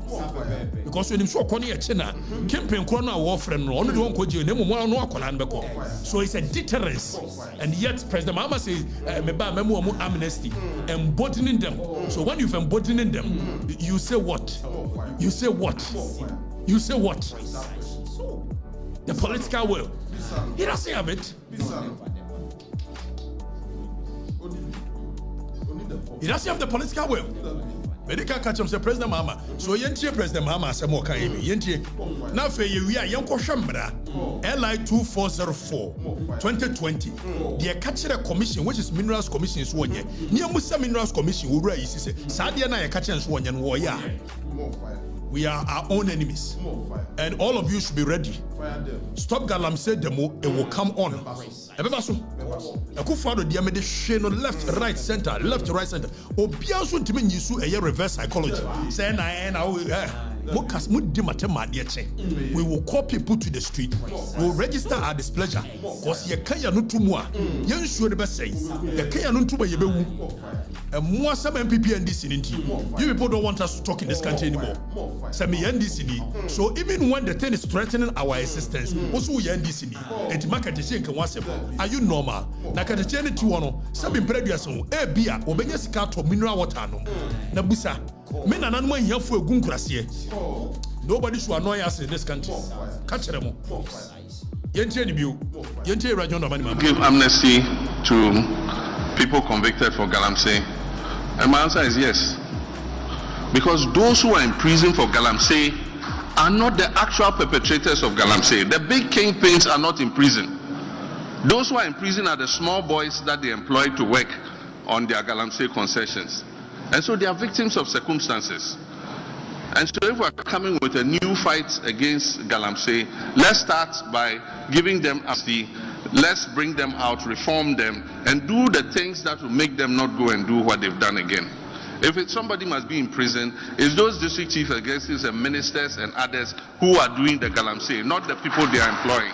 Because when you saw Konya Chena, campaign Corona warfare, only one could you name more no Kolanbeko. So it's a deterrence. And yet, President Mama says, Meba Memo amnesty, embodying them. So when you've embodying them, you say what? You say what? You say what? The political will. He doesn't have it. He doesn't have the political will. Medical catch him say President Mahama. So yentie President Mahama say more kan yentie. Now for you we are yenko shambra. LI 2404 2020. The catch the commission which is Minerals Commission is one year. Near Musa Minerals Commission who right is say Sadia na catch and one year wo ya. We are our own enemies. And all of you should be ready. Stop Galamsey demo, it will come on. Ebebaso. Akufado diamede sheno left, right, center, left, right, center. Obiaso ntimi nyisu eye reverse psychology. Say na we will call people to the street. We will register our displeasure. Because ye kaya no tumwa. Ye nsure the best say. Ye kaya no tumwa ye bewu. And more some MPP NDC. You people don't want us to talk in this country anymore. Sammy NDC. So even when the thing is threatening our existence, also we NDC. And market is saying, are you normal? Nakatechene tiwano. Some imprevious. Bia. Obenya sikato mineral water no. Nabusa. Men and animal here for a gunkrasiye. Nobody should annoy us in this country. Catch them. Give amnesty to people convicted for Galamsey. And my answer is yes. Because those who are in prison for Galamsey are not the actual perpetrators of Galamsey. The big kingpins are not in prison. Those who are in prison are the small boys that they employ to work on their Galamsey concessions. And so they are victims of circumstances. And so if we're coming with a new fight against Galamsey, let's start by giving them amnesty. Let's bring them out, reform them, and do the things that will make them not go and do what they've done again. If somebody must be in prison, it's those district chief executives and ministers and others who are doing the galamsey, not the people they are employing.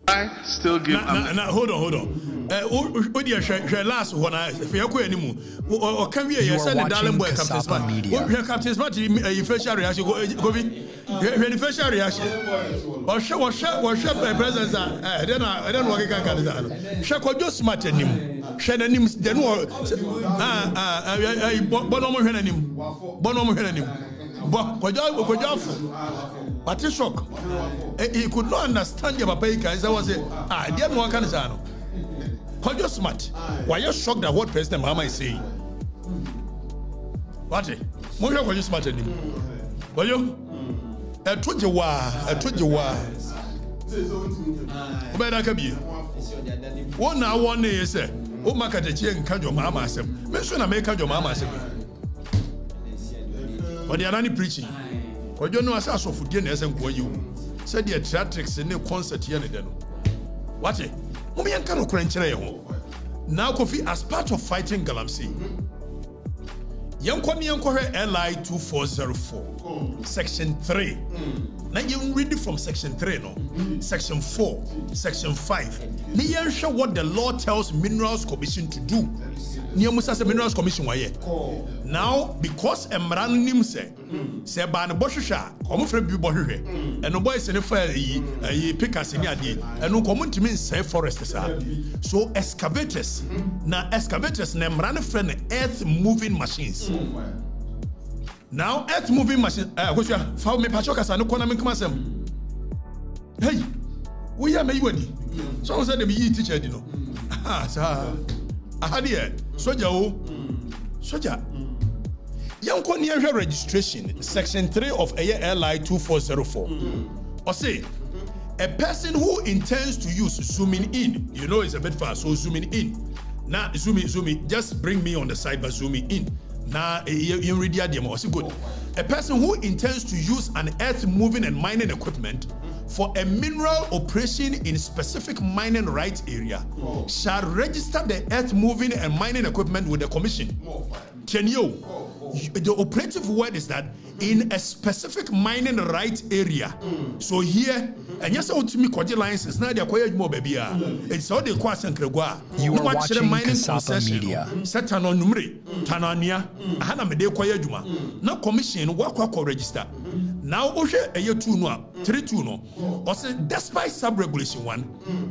I still give. Hold on. Last one, if you are anymore, or can we send a darling boy Captain Smart? Captain Smart, you facial reaction, go be facial reaction. Or shut by presence. Then I don't know what I can do. Shako just smart in him. Shannon him, then Bonomo Henanim. Bonomo Henanim. But it's shock. He could not understand your papa. As I was saying, dear Moakanzano. How you smart? Why you shocked at what President Mahama is saying? What? Moja, why you smart in him? Why you? I told you why. Better come here. 1 hour, 1 day, say, oh, Okatakyie and Kajo Mama said, mention a make Kajo Mama said. But they are only preaching. What you know as a for dinner and go you said the theatrics in the concert here. What it? Women cannot crunch. Now, Kofi, as part of fighting galamsey, Young LI 2404, Section 3. Now you read it from Section 3, no? Section 4, Section 5. Now you show what the law tells Minerals Commission to do. Minerals Commission now, because Emranim say ban Boshisha, come from Bubohe, and no boys in the fire, pick us in Yadi, and no common to mean say forests. So, excavators, now excavators, name run friend earth moving machines. Now, earth moving machines, which are found me Pachokas and no economic masem. Hey, we are maybe. So, said the teacher, you know. Soja. Young Konya registration, Section 3 of LI 2404. Or say, a person who intends to use zooming in, you know it's a bit fast, so zooming in. Now, zooming, just bring me on the side, but zooming in. Now, you read the idea more. Good. A person who intends to use an earth moving and mining equipment for a mineral operation in specific mining rights area shall register the earth moving and mining equipment with the commission. The operative word is that in a specific mining rights area. So here, and yes, I me cordial license. Now they acquired more baby. It's all the question. You are watching Kasapa Media. Set on numeri, Tanania, Hana Mede Koya Juma. Now commission work register. Now Oshe a year 2 no 3 2 no. Or say despite sub-regulation 1,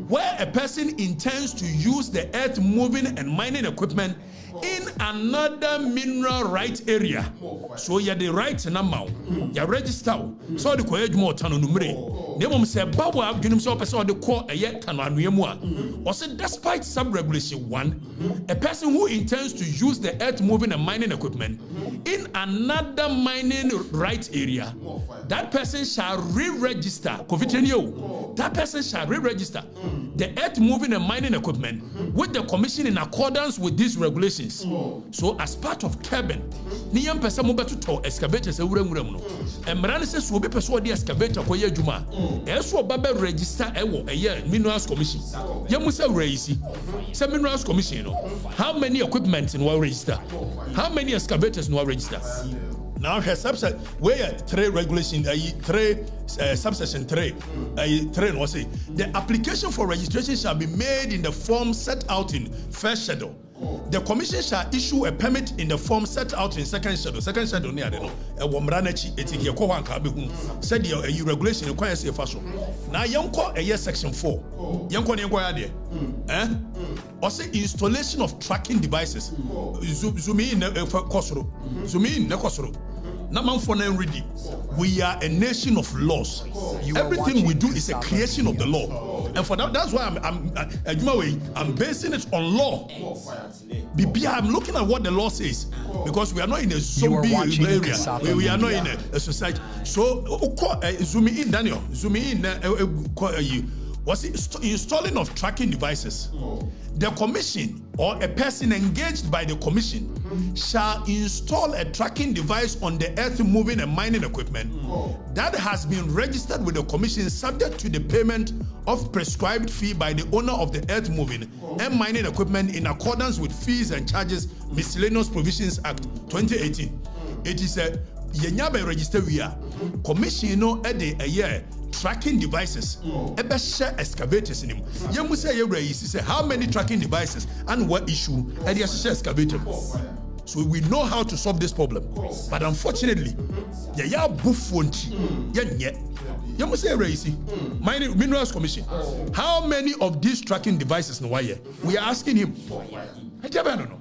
where a person intends to use the earth moving and mining equipment in another mineral right area. So you have the right number. You register. So the Koya Juma Tano numeri. They won't say Bawa Gunim so person the core a yet Tananua. Or say despite sub-regulation 1, a person who intends to use the earth moving and mining equipment in another mining right area, that person shall re-register. That person shall re-register the earth moving and mining equipment with the commission in accordance with these regulations. So as part of cabin, niyam person mo beto to excavators ewuram no. Emran says we be person the excavator koye adwuma. Eso baba register ewo eye minerals commission. Yamu say raise. Say minerals commission no. How many equipment in one register? How many excavators in one register? Now her subset where 3 regulation 3 subsection 3 3 was say the application for registration shall be made in the form set out in first schedule. The commission shall issue a permit in the form set out in second schedule. Second schedule near the no. A womranachi etiki ko wan ka be hu. Said the regulation requires a fashion. Now yanko a year section 4. Yanko ne yanko ya de. Or say installation of tracking devices. Zoom in kosoro. Zoom in ne kosoro. We are a nation of laws. Everything we do is a creation of the law. And for that, that's why I'm basing it on law. I'm looking at what the law says. Because we are not in a zombie area. We are not in a society. So, zoom in, Daniel. Zoom in. Was it installing of tracking devices? The commission or a person engaged by the commission shall install a tracking device on the earth moving and mining equipment that has been registered with the commission subject to the payment of prescribed fee by the owner of the earth moving and mining equipment in accordance with Fees and Charges Miscellaneous Provisions Act 2018. It is a yenyabe register we are commission no a year tracking devices ebe share excavators in him. You say you say how many tracking devices and what issue and you share excavator. So we know how to solve this problem. But unfortunately, ya buffonti you say Mining Minerals Commission. How many of these tracking devices no why we are asking him? I don't know.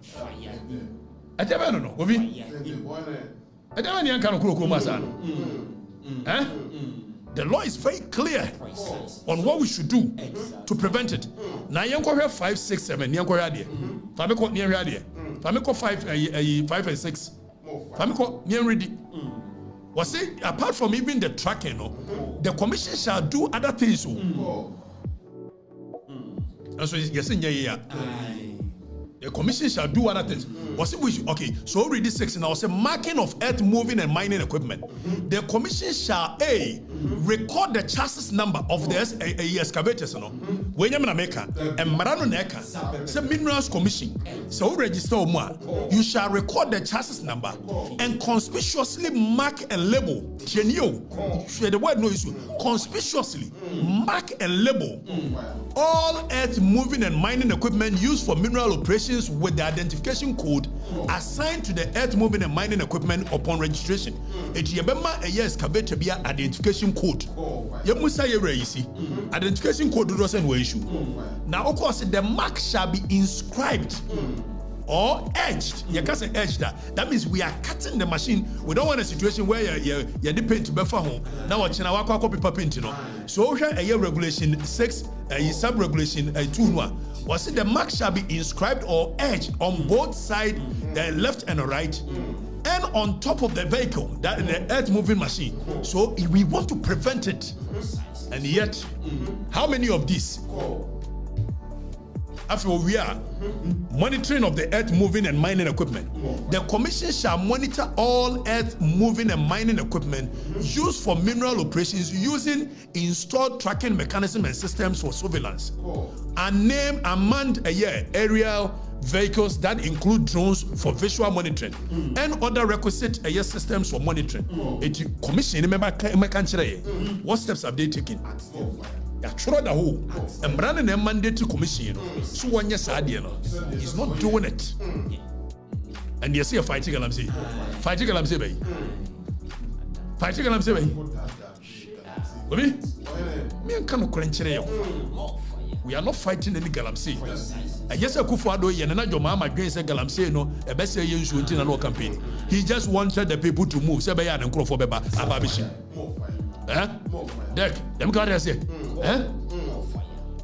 The law is very clear on what we should do to prevent it. Now, you have 5, 6, 7. You have 5 and 6. Was it apart from even the tracking? The commission shall do other things. And so yes, the commission shall do other things. Was it okay? So read this section now. Say marking of earth moving and mining equipment. The commission shall record the chassis number of the excavators. When you make and Marano Neka, say Minerals Commission. So register you shall record the chassis number and conspicuously mark and label. The word no issue. Conspicuously mark and label all earth moving and mining equipment used for mineral operations with the identification code assigned to the earth moving and mining equipment upon registration. It yebema a year excavator be identification code. Yemusa ye identification code doesn't no issue. Now of course the mark shall be inscribed or edged. You can't say edged that means we are cutting the machine. We don't want a situation where you paint before home. Now watch now paper paint. So here a year regulation 6 sub regulation 2 was it the mark shall be inscribed or edged on both sides, the left and the right, and on top of the vehicle, that the earth moving machine. So we want to prevent it. And yet, how many of these? After we are monitoring of the earth moving and mining equipment, the commission shall monitor all earth moving and mining equipment used for mineral operations using installed tracking mechanism and systems for surveillance, and name unmanned aerial vehicles that include drones for visual monitoring and other requisite systems for monitoring. It commission remember what steps have they taken? Throw the whole and branding a mandatory commission. So one yes idea he's not doing it. And you see a fighting galamsey. Fighting galamsey bay. Fighting galamsey bay. Me and Kano Crenchero. We are not fighting any galamsey. And yes, a Kufado Yanana Jomama against a galamsey no a best say you should no campaign. He just wanted the people to move. Sebaya and Crofobeba Ababishi. Deck, them guys say,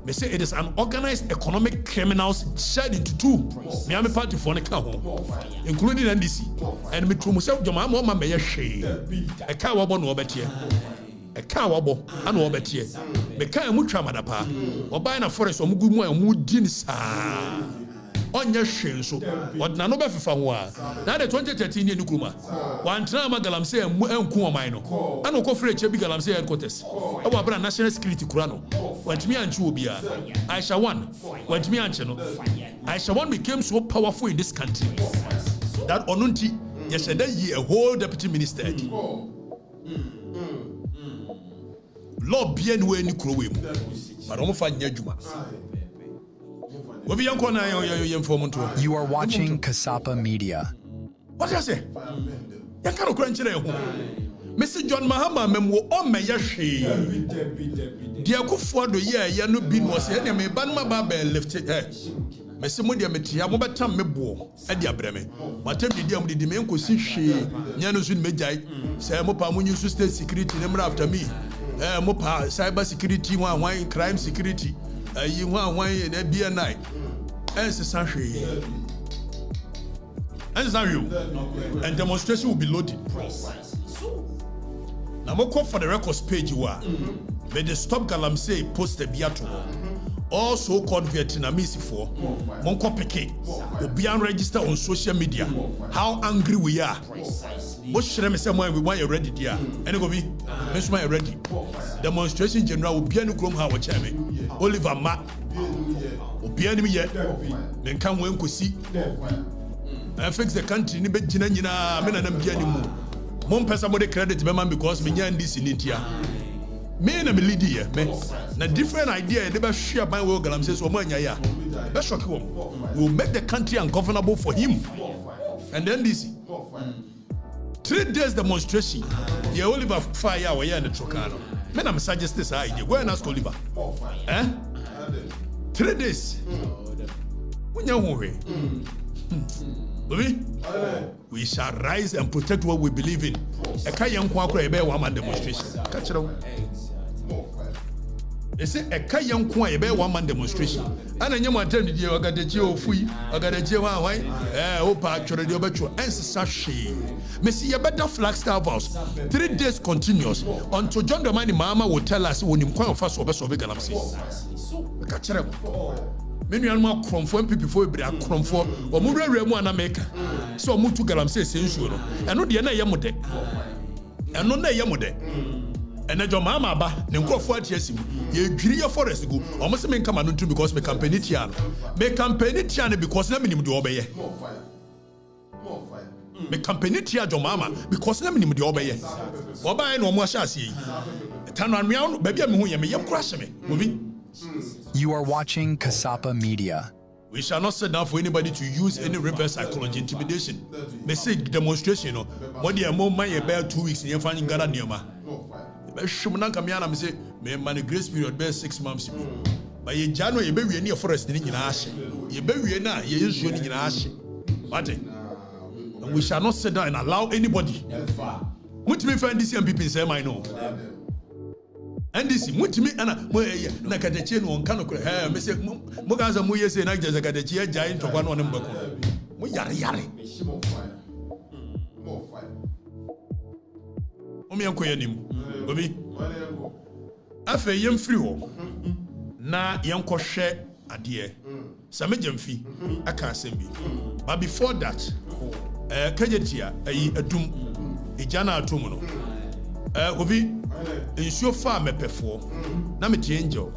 they say it is an organized economic criminals shared into two. Miami party for the car, including NDC. And me to myself, your mama may shade. A car wabon no better. A car wabo, and no better. The car mutramadapa, or buying a forest or mugumo and woodins. On your shin, so what Nanoba Fawa. Now the 2013 year Nukuma. One time Galamse and Kuamino. And Okofre Chebi Galamse headquarters. Our brand national security Kurano. Went me and Chubia. Aisha one. Went me and Chano. Aisha one became so powerful in this country that Onunti, yesterday, a whole deputy minister. Lord bien way Nukrowim. But almost find Yajuma. You are watching Kasapa Media. What do I say? You can't crunch it. Mr. John Mahama memo on my yashi. Dear Kufu do ye no bin was here, me banma babe lifted. Mr. Modia Metia, Mobatam mebo, Edia Breme. Matem diam di dimenko si she, Yanusun Medjai, say Mopa Munu state security number after me. Mopa cyber security, one crime security. You want one in a BNI. And demonstration will be loaded. Now, more call for the records page. You are May the Stop Galamsey post a biato. All so-called Vietnamese for Monko Peke. Be register on social media. How angry we are. What should I say when we want you ready, dear? And go be, Miss My ready. Demonstration general will be a new chrome how chairman. Oliver Ma. Be enemy yet. Then come when we see. I fix the country, Nibet Jinana, men and them be anymore. Mom pass somebody credit, man, because me NDC in India. Me and me lead here, me. Na different idea. They be share my work. I'm saying so much. Yeah, be shock him. We will make the country ungovernable for him. And then this 3 days demonstration. The Oliver fire we in the Trocano. Me na me suggest this idea. Go and ask Oliver. 3 days. We know who we shall rise and protect what we believe in. A kayan kwa ebe one man demonstration. Catch it out. They say a kayan kwa ebe one man demonstration. And then you want to tell me, I got the geo free, I got the geo why? Opa actually the obetro and sashi. Me see a better Flagstaff house. 3 days continuous until John the Mani Mama will tell us when him kwa first over so big and I'm saying. Catch it out. Many animal crumb for people before we are crumb for or more remo America. So move to Galamsey sensual. And no the yamude. And no yamude. And then your mama ba, Nenko 40 years, you agree your forest go. Almost men come on to because me campaign tiano. Me campaign tiano because na minimum do obey. Me campaign tiano your mama because na minimum do obey. Oba no mo sha see. Tanwan me baby me hu ye me yam crash me. Movie. You are watching Kasapa Media. We shall not sit down for anybody to use any reverse psychology intimidation. Me say demonstration, no. What the more my about 2 weeks in your finding Ghana Nioma. Shumanka Miana, me say, me man grace period bear 6 months. But in January, you bury any forest in ash. You bury na, you use in ash. But we shall not sit down and allow anybody. What me find this young people say, I know. NDC, what me and Okatakyie no kan ko me say mo ga za mo yese na jaza Okatakyie jai to kwa no ne mbako mo yare o me yanko yanim obi afa Gyemfi ho na yanko hwe ade Sammy Gyemfi aka asem but before that kajetia ayi adum ejana atom no obi ensure farm mepefo na me angel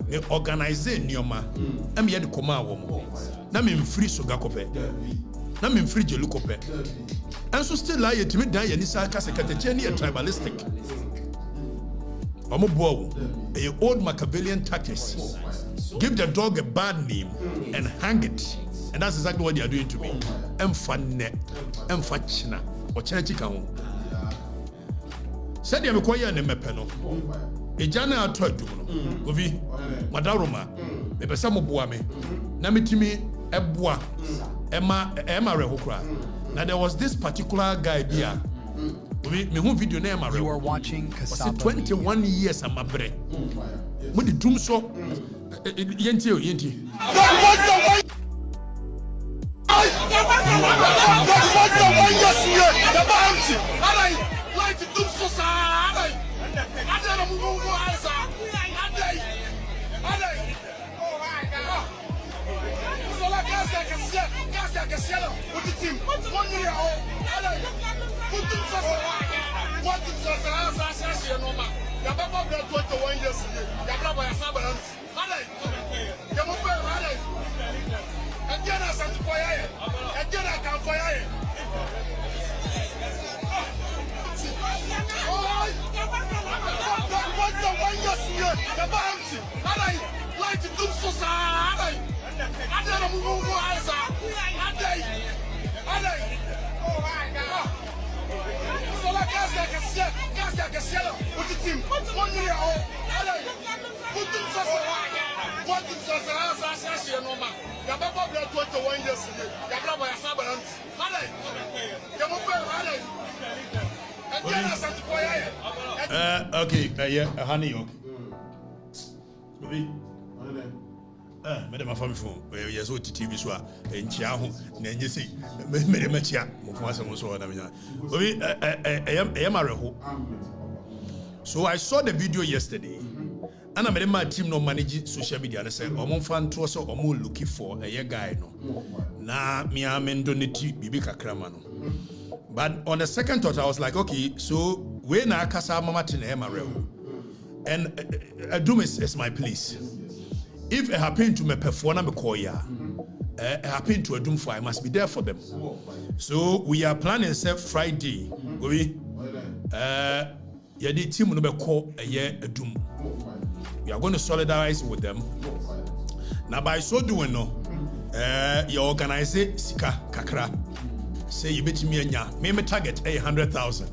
me organize nioma na me yede koma awom na me mfiri soga kope na me mfiri jelu kope enso still lie yetimi dan ya nisa ka Okatakyie ne tribalistic omo bow a old Machiavellian tactics. Give the dog a bad name and hang it, and that's exactly what they are doing to me. Emfane emfachina ochechika ho said you require ne mepeno e jana ato adum no ovi madaroma me pesa mo boa me na metimi eboa ema rehokra. Now there was this particular guy there. Me who video na ema You are watching Kasapa 21 years am abre mo di dum so yenti okay, honey, okay. Madam, my family phone. Yes, what TV so in Chiaho, Nancy, Medemachia, Mufasa, I am a reho. So I saw the video yesterday. And I'm my team no manage social media. And I say, I'm fan to us, I'm looking for a guy. No, na me am in donate bibi kakramano. But on the second thought, I was like, okay, so when I casa mama tin emarel, and a doom is my place. If it happened to me perform, me call ya. It happened to a doom for I must be there for them. So we are planning say Friday. We the team will call a year a doom. We are going to solidarize with them. Now by so doing, no, you organize it, Sika Kakra. Say you bet me anya. Me target 100,000.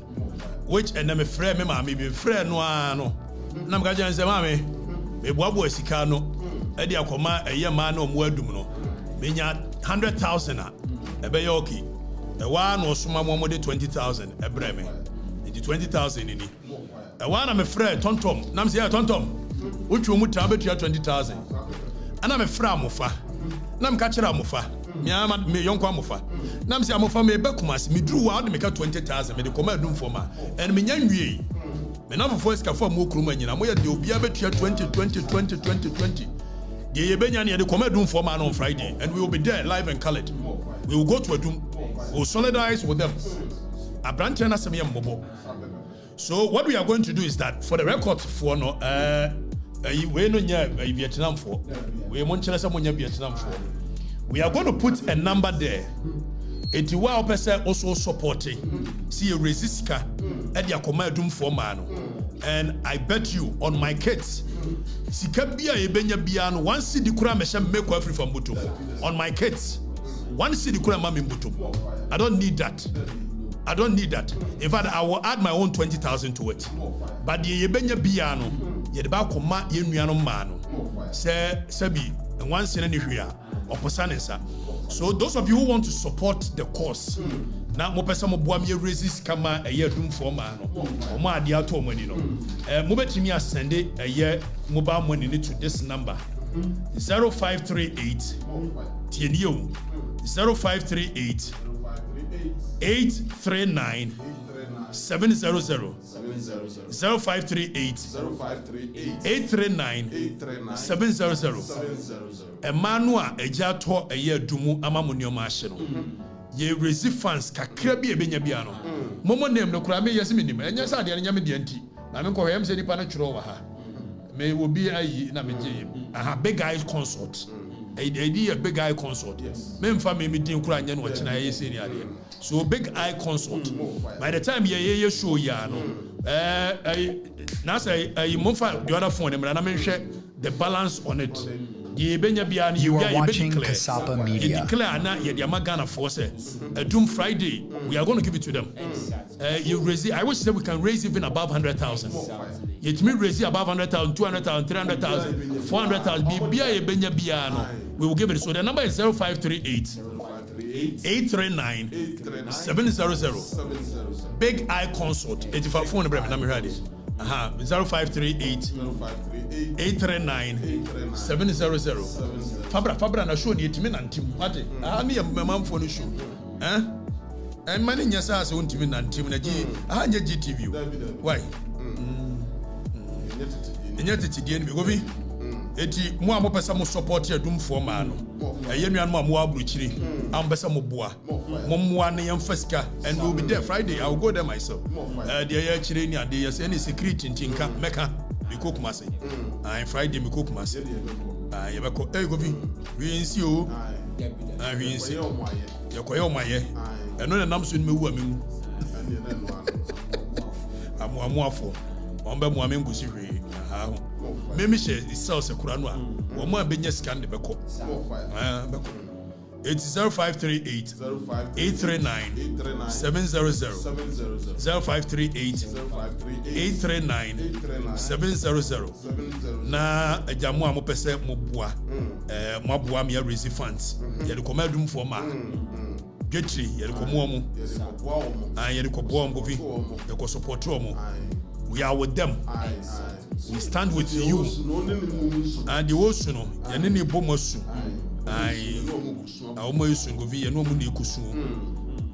Which and then me friend me ma me be friend no. Na me ka say mama me boabo Sika no. E dia koma eye ma na omo adum no. Me nya 100,000 a. E be yoki. E wa no soma mo de 20,000 e bre me. Into 20,000 ni. E wa na me friend tontom. Na me say tontom. Uchu mu ta betua 20,000. Ana me fra amofa. Na me ka kira amofa. Me yonko amofa. Na me say amofa me be kumasi me dru wa de me ka 20,000 me de koma adum for ma. And me nya nwie. Me na for ska for mo krum anyina. Mo ye de obi abetua 20. The ye benya ne de koma adum for ma on Friday and we will be there live and colored. We will go to Adum. We will solidarize with them. Abrante na se me mbobo. So what we are going to do is that for the record for no we no nya Vietnam for we mon chere some nya Vietnam for we are going to put a number there. Eti wa opese also supporting see a resistka e dia koma adum for man. And I bet you on my kids sika bia e benya bia no one cedi kura me hye make Afrifa mbutum on my kids one cedi kura ma me mbutum. I don't need that. I don't need that. In fact, I will add my own 20,000 to it. But the yebenya biano, yedeba koma yenuano mano. Sebi and one sin anywhere or posanesa. So those of you who want to support the cause, now mo pesa mo boa me resist kama a year doom for mano. O ma dia to money no. Mo betimi asende a year mobile money to this number. 0538 tienio 0538 839 700 0538 839 700 Emmanuel ejato eye dumu amamunio ma hye no ye receive funds kakra bi ebenya bia no momo name no kura me yesi minim enya sa de nya me de anti na me ko hem se nipa na twiro wa ha me obi ayi na me je aha big guy consult a big eye consult. Me mfa me din kura anya no china ye se ni ade. So big eye consult. By the time ye show ya no na say mfa the other phone na me hwe the balance on it. You are watching Kasapa Media. Declare na ye the Ghana force a Doom Friday we are going to give it to them. You raise I wish that we can raise even above 100,000. Yet me raise above 100,000, 200,000, 300,000, 400,000. We will give it. So the number is 0538 839 700. Big Eye Consult. 85 phone number. 0538 839 700. Fabra na show ni etimi na ntim. Mate. Me mam phone show. And money nyasa se untimi na ntim na gi anye GTV. Why? Enya titi bi go bi. Eti mo amopesa mo support ya dum for ma no. Eye nuan mo aburuchiri. Ambesa mo boa. Mo moa ne yemfasika and we'll be there Friday. I will go there myself. The eye chire ni ade yes any secret ntinka meka me kokumase. Friday me kokumase. Ye be ko go bi. We nsi o. We nsi. Ye koye o maye. Eno na nam so ni mewu amemu. Amu afo. Ombe mu amengu si hwe. Memi she sells a kurano a wo ma benya scan de beko beko 0538 839 700 0538 839 700 na ajamu a mo pese mo boa mo boa me raise funds ye de komadum for ma getri ye de komo mo ye de kobo mo vi ye ko support mo. We are with them. We stand with you. And the osuno, yanini bomosu. Omoyusu ngovi yanu mu ne kusu.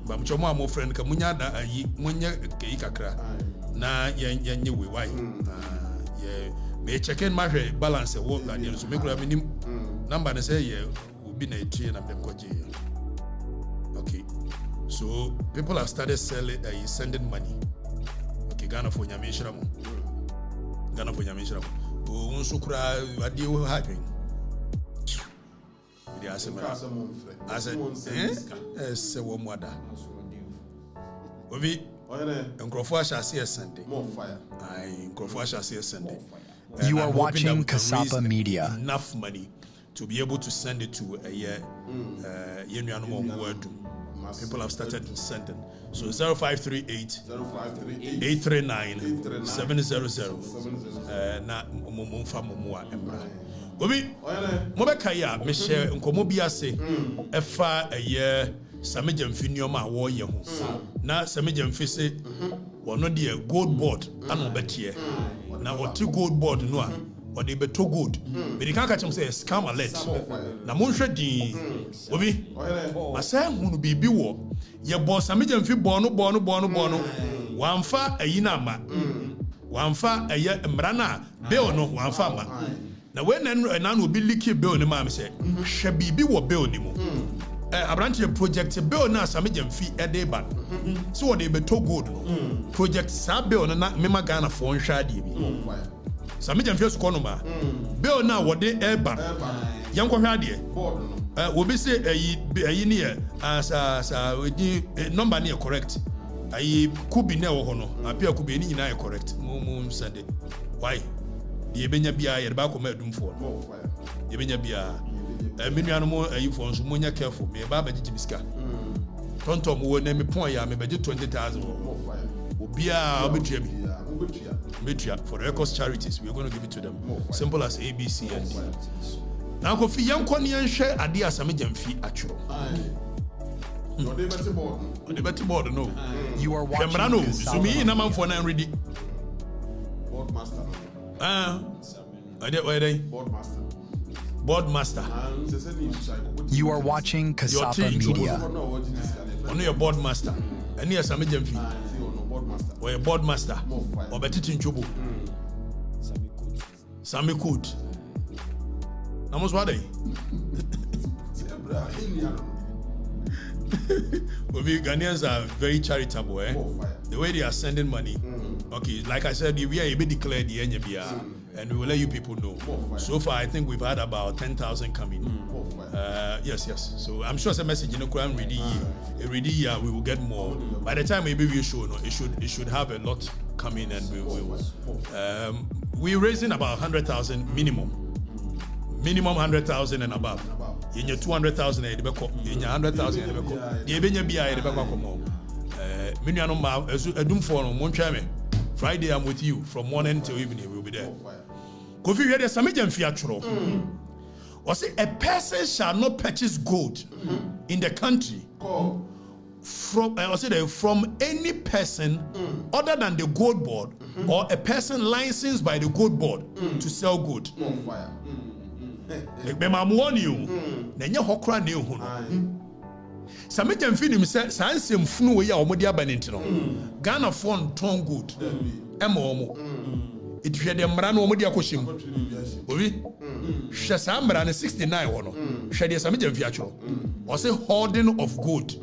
Ba mchomo amo friend ka munya da ayi munya ke ikakra. Na yenye we why. me check in my balance work that there so make number and say yeah will be na tree and them koje. Okay. So people have started sending money. Okay, Ghana for Nyamishram. Ghana for Nyamishram. Oh, unsukura adi wo having. They are saying I said say wo mwada. Obi Nkrofo shall see a Sunday. More fire. Nkrofo shall see a Sunday. You are watching Kasapa Media. Enough money to be able to send it to a year. People have started sending. So 0538 839 700. Na mumfa mumwa embra. Obi mobeka ya me share nkomo bi ase efa a year Sammy Gyemfi nyoma wo ye ho. Na Sammy Gyemfi se wono de gold board ana obetie. Na oti gold board no a or they be too good. But they can't catch them say scam alert. Na monhwe din. Obi. Ma say hunu bibi wo. Ye boss Sammy Gyemfi bono. Wamfa ayi na ma. Wamfa aye mrana bill no wamfa ma. Na when na obi liki bill ni ma me say hwe bibi wo bill ni mu. Abranche project bill na Sammy Gyemfi edeba. So they be too good no. Project sa bill na mema Ghana for nhwa de bi. Sammy Gyemfi su kono ma bill na wode eba yanko hwa de we be say ayi ne sa we number ne correct ayi kubi ne wo ho no apia kubi ni nyina correct mu send why ye benya bia ye ba ko ma adumfo no ye benya bia menuano mo ayi fo nso mo nya careful me ba bagye miska tonto mo wo na me pon ya me bagye 20,000 obia obetua bi for the Records charities, we are going to give it to them. Simple as ABC and D. Now, Kofi Yanko ni share idea Sammy Gyemfi actual. No, they better board. No. You are watching. Cambrano, so me in a man for 9 ready. Board master. Board master. You are watching Kasapa Media. Only your board master. And here Sammy Gyemfi. Or a board master, or Betitin Chubu. Sammy Coot. Almost what they? We Ghanaians are very charitable, eh? The way they are sending money. Okay, like I said, we are a bit declared the NBR, and we will let you people know. So far, I think we've had about 10,000 coming. Yes. So I'm sure it's a message in the Quran ready year we will get more. By the time maybe we show, no, it should have a lot coming, and we're raising about 100,000 minimum 100,000 and above. In your 200,000 in your 100,000 in the Friday I'm with you from morning till evening. We'll be there. Kofi hear the Sammy Gyemfi actual. Was it a person shall not purchase gold in the country from any person other than the gold board or a person licensed by the gold board to sell gold. Like I'm warning you, nenya hokra ne hu no. Sammy Gyemfi nim say sansem funu we ya omodi abanenti no. Ghana phone ton gold. Omo. It hwe de mra no omodi akoshim. Obi hwe sa mra ne 69 wo no. Hwe de Sammy Gyemfi achro. O say hoarding of gold.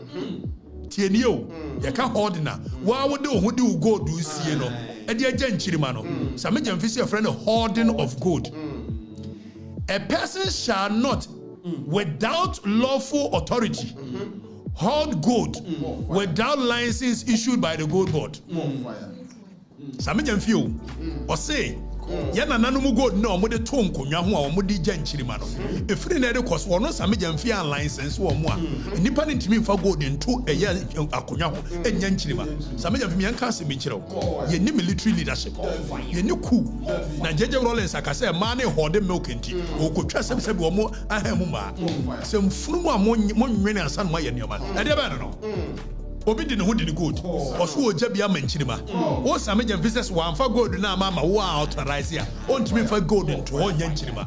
Tieni o, ye ka hoarding na. Wa wo de ohudi u gold u sie no. E de agya nchirima no. Sammy Gyemfi say friend hoarding of gold. A person shall not, without lawful authority, hold gold without license issued by the gold board. Sammy Gyemfi o say yana nanumu gold no mo de to nkonwa ho a mo de gya nchirima no efiri na de koso wono Sammy Gyemfi an license wo mo a nipa ne ntimi fa gold into eya akonwa ho enya nchirima. Sammy Gyemfi me yanka se me kire wo ye ni military leadership ye ni ku na jeje Rollins akase ma ne horde milk enti o ko twa se wo mo ahemu ma se mfunu mu a mo nwene ansan mo ye ne ma e de ba no Obi di ne ho di ne gold. Oso oja bia manchirima. O Sammy Gyemfi says wan fa gold na ama wo authorize ya. Ontimi fa gold into o nyanchirima.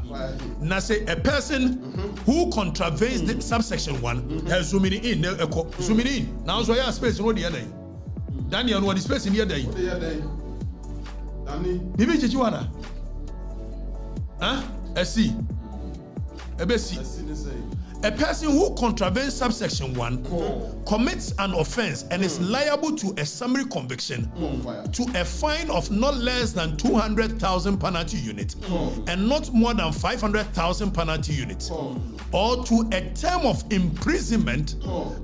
Na say a person who contravenes the subsection 1 has zooming in zooming in. Now so ya space no the other. Daniel no the space in the other. Bibi chichiwana. A person who contravenes subsection 1 commits an offense and is liable to a summary conviction, to a fine of not less than 200,000 penalty units and not more than 500,000 penalty units, or to a term of imprisonment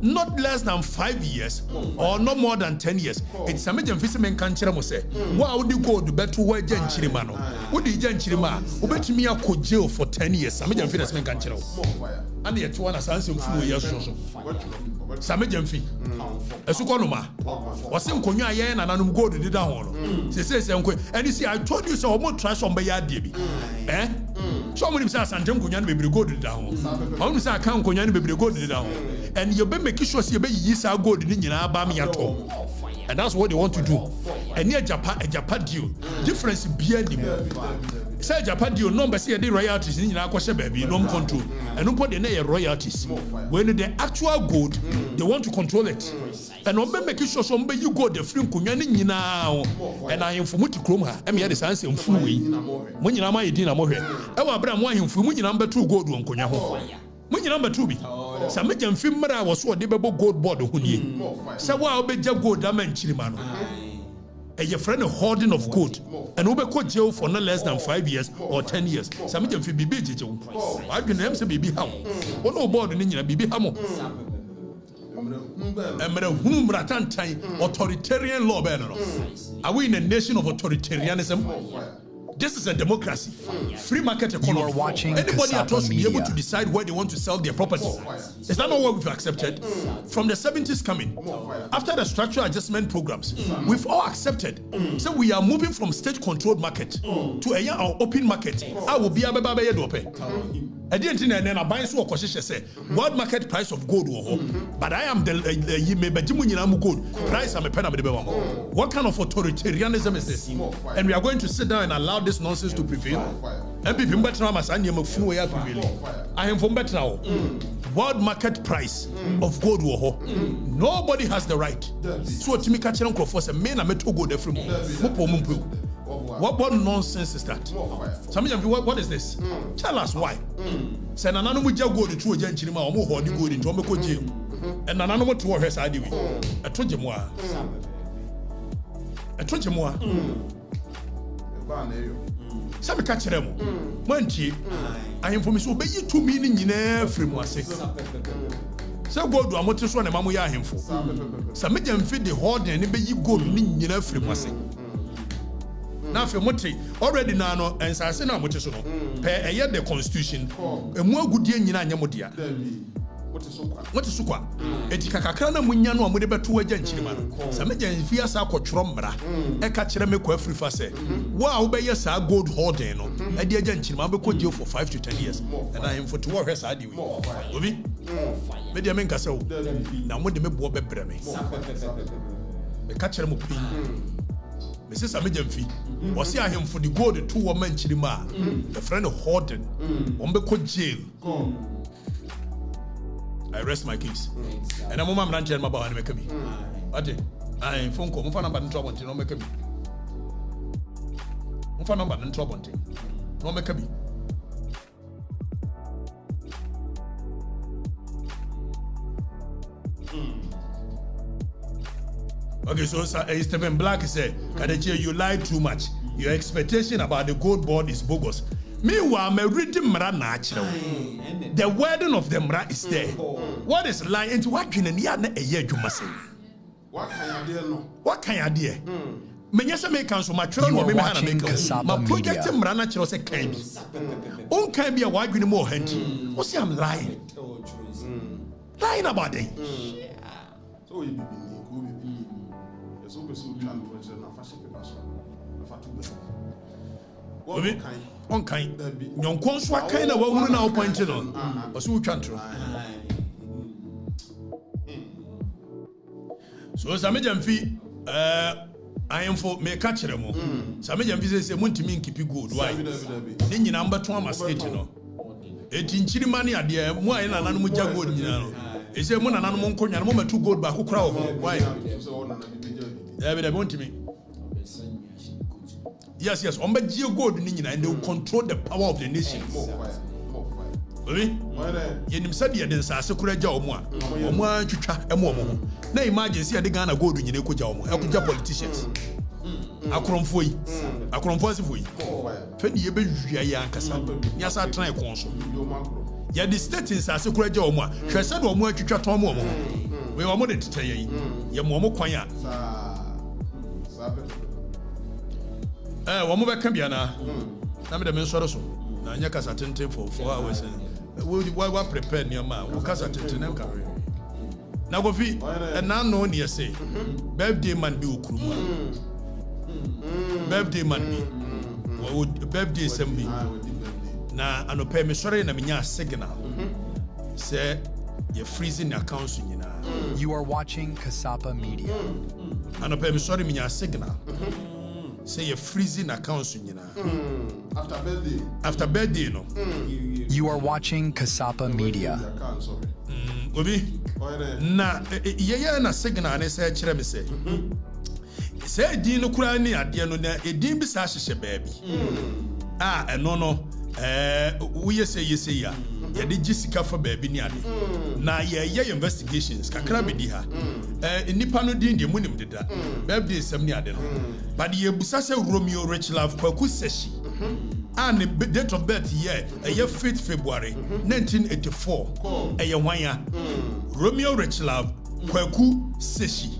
not less than 5 years or not more than 10 years. It's a major fisherman can say, why would you go to bed to where Jen Chirimano? Would you Jen Chirima? Obet me a co jail for 10 years. A major fisherman can tell. And the two ones are some few years. Sammy Gyemfi. A Sukonoma. Was in Konya Yen and I'm go to the down. She says, and you see, I told you so more trash on Bayard Debbie. Somebody says, and Jim Kunyan be go to the down. I only say I can't Kunyan be go to the down. And you'll be making sure you be yes, I'll go to the Bami at home. And that's what they want to do. And near Japan, a Japan deal. Difference behind the say Japan deal number say the royalties in Aquasha baby, no control. And no put the royalties. When the actual gold, they want to control it. And no making sure somebody you go the free kunyani now. And I am from Muticroma. I mean, the science in full way. When you are my dinner more. I will bring one from number 2 gold on Kunyaho. When you number 2 be. Sammy Gyemfi mara was what the gold board huni. So I'll be just gold diamond chirimano. And your friend a hoarding of gold, and we go jail for not less than 5 years or 10 years. Some of them be big. I can name say baby ham. What no board in baby ham. Authoritarian law. Are we in a nation of authoritarianism? This is a democracy, free market economy. You are watching anybody at all should be able media. to decide where they want to sell their property. Is that not what we've accepted? From the 70s coming, after the structural adjustment programs, we've all accepted. So we are moving from state-controlled market to a open market. I will be I didn't think and then I buy so say world market price of gold, but I am the gold price. I'm a pen. What kind of authoritarianism is this? And we are going to sit down and allow this nonsense to prevail. And people better now, I am from better now. World market price of gold. Nobody has the right. So to me, catch them for a man, I met to go there from what nonsense is that? Sammy, what is this? Tell us why. Say Nanano Muja go to True Genchima or more holy good in Tomoko jail. And Nanano to her side. I told you more. I told you more. Sammy catch them. Monty, I am from so be 2 meaning in every Mwase. So go to a motor one and Mamuya him for. Sammy Gyemfi the hoard and be you go in every Mwase. Now, if you're already now, and I say now, much so pay a year the constitution, and more good year in Yamodia. What is Sukwa? Etikakakana Munyano, and whatever 2 agents, some agents via Sako Trombra, a catcher make Afrifa say, wow, by yes, I gold hoarding, and the agent, Mamako deal for 5 to 10 years, and I am for 2 hours. I do. Media Menka so now, what the Mebo Breme? The catcher Mupin. Mrs. Sammy Gyemfi was see him for the gold 2 women Chirima, the friend of Horton, Ombeko jail. I rest my case. And I'm a man, my boy, and make me. I am phone call, Mufana and trouble until no make me. Mufana and trouble until no make me. Okay, so Stephen Black said, Okatakyie, you lied too much. Your expectation about the gold board is bogus. Meanwhile, I'm reading Mra natural. The wording of the Mra is there. What is lying into what can a year you must say? What can you do? What can you do? Menyasa me council my children You are will be watching Kasapa my project Media. Mra natural say kind. On can be a wide green more handy. What's say I'm lying? Lying about it. So you be so on kind. Yon conswa kind of what now pointing on. Or so country. So Sammy Gyemfi, I am for me catch them. Sammy Gyemfi says, I want to mean keep you good. Why? Then you number 2 must state, you know. 18 chili money at the more and an animal jago. He said, one animal coin and moment 2 gold back who crowd. Why? I want to me. Yes, on gold and they will control the power of the nation. More fire. Yenim said the nsase kura ja omo a omo antwitwa emo omo na imagine say the Ghana gold nyine ko ja omo e ko ja politicians akromfo yi akromfo asifo yi fe ni ye be hwia ya ankasa ni asa tran kon so ya the state nsase kura ja omo a hwe se do omo atwitwa ton omo we omo de tete yi ye mo omo kwan a omo be ka bia na me de me nsoro so na nya kasa tenten for 4 hours we prepare near man we kasa tenten em carry na go fi na no ne say birthday man be okuruma birthday man be birthday assembly na anope me sori na me nya signal say you freezing accounts nyina. You are watching Kasapa Media. Anope me sori me nya signal say you freezing accounts nyina. After birthday no. You are watching Kasapa Media. Obi na yeye na signal ne say kire me say say din no kura ni ade no na edin bi sa hyehye baabi eno no we say ya ye de gisika for baabi ni ade na ye investigations kakra be di ha nipa no din de munim deda birthday sem ni ade no but ye busa say Romeo Rich Love kwaku seshi and the date of birth year 5th February 1984 wanya Romeo Rich Love kwaku seshi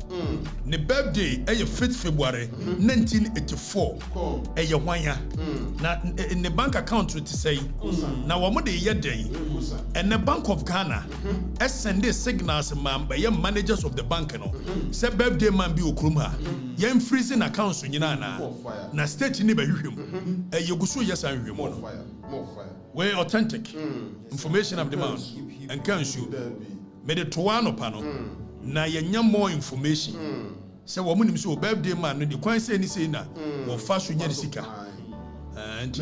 ne birthday 5th February 1984 wanya na in the bank account to say na wo de ye day and the Bank of Ghana send the signals man by managers of the bank no say birthday man bi okrum ha ye freezing accounts nyina na state ni ba hwehwem ye guso yes an hwehwem no we authentic information of the man and can show me the toano pano na yenya more information say wo munim say birthday man no the kwan say ni say na wo fa so nya sika and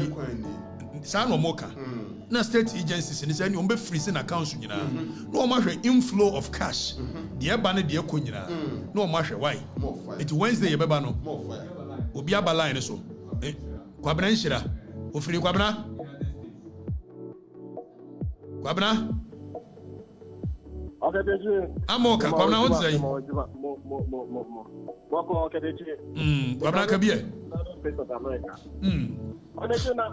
sa no moka na state agencies ni say ni be freezing accounts nyina no ma hwe inflow of cash de ba ne de ko nyina no ma hwe why it Wednesday ye beba no obi aba line so kwabena nhira ofiri kwabena okay deji amoka kwabena won say wako okay deji kwabena kabie Honestly, na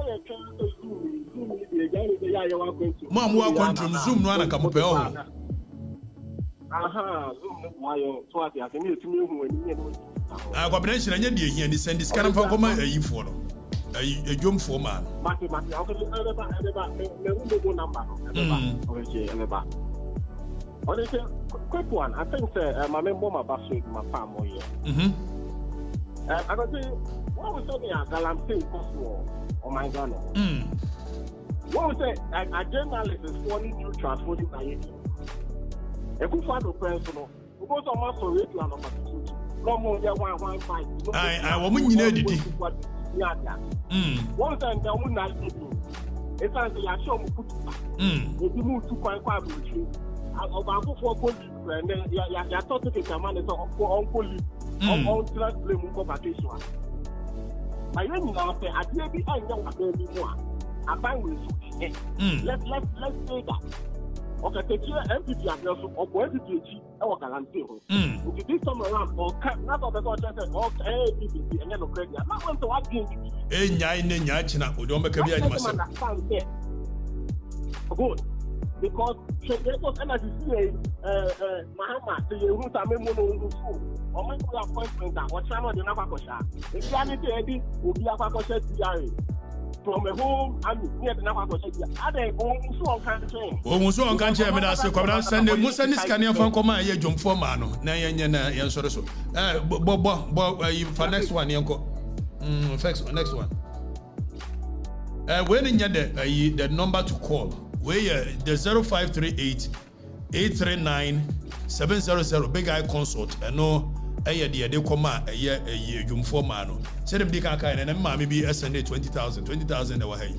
ye try to zoom the guy ya wa kwentu. Mo control zoom no ana kamope o. Aha, zoom no wayo so ati ati mi etumi hu ani no. Kwabena nhira nya de ehia ni send scan fa koma ayifo no. Gyemfi man. Mati okay eleba me go number no. Okay, eleba. Honestly, quick one. I think my member my basso my farm o here. I got say what was saying a Galamsey Cosmo or my Ghana? What was say a journalist is falling through transporting Nayeti? A good father personal, who goes on my for radio number 2. No more than 115. I woman you know the one time the one night it's like I show me put if you move to quite about 4 police and then you thought to get a man is on police on blame competition. I don't know if I did be more. I find with let's say that. Okay, take your MPP address or MPP or Galamsey. Okay, this time around, or not of the contract, okay, and then credit. I'm not going to what game. Nyachina, we don't make a bit good. Because they was NDC Mahama to you who are memorable or my appointment or channel the Navakosha. If you are ready, will be a Fakosha from a home and near the Navakosha. Are they on so country? Oh, so on country, I mean, I say, come on, send the Musan is canning from Coma, ye jump for man, Nayana, and so. For next one, Yanko. Next one. When in the number to call. Where the 0538 839 700 big eye consult and no de come a Gyemfi man. Send them the car and then maybe SNA 20,000 away.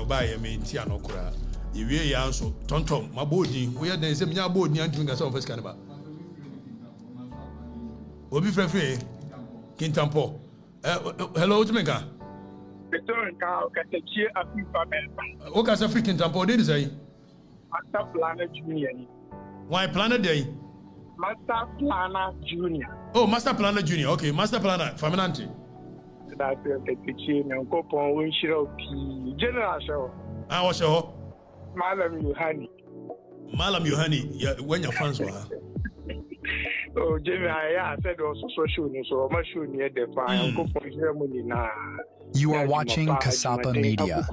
Buy a main Tiano Kura. If you answer, Tonton, my body, where there is a mere board near doing a self as Canaba. Will be free, Kintampo. Hello, Jamaica. Okatakyie Afrifa member. Okasa freaking tampo dey say. Master Planner Junior. Why Planner Day? Master Planner Junior. Oh, Master Planner Junior. Okay, Master Planner Faminante. That's Okatakyie na nkopon won shiro pi. General show. Ah, what's your Malam Yohani. Malam Yohani, when your fans were. Oh, Jimmy, I said also social news, so I'm sure near the fire. You are watching Kasapa Media.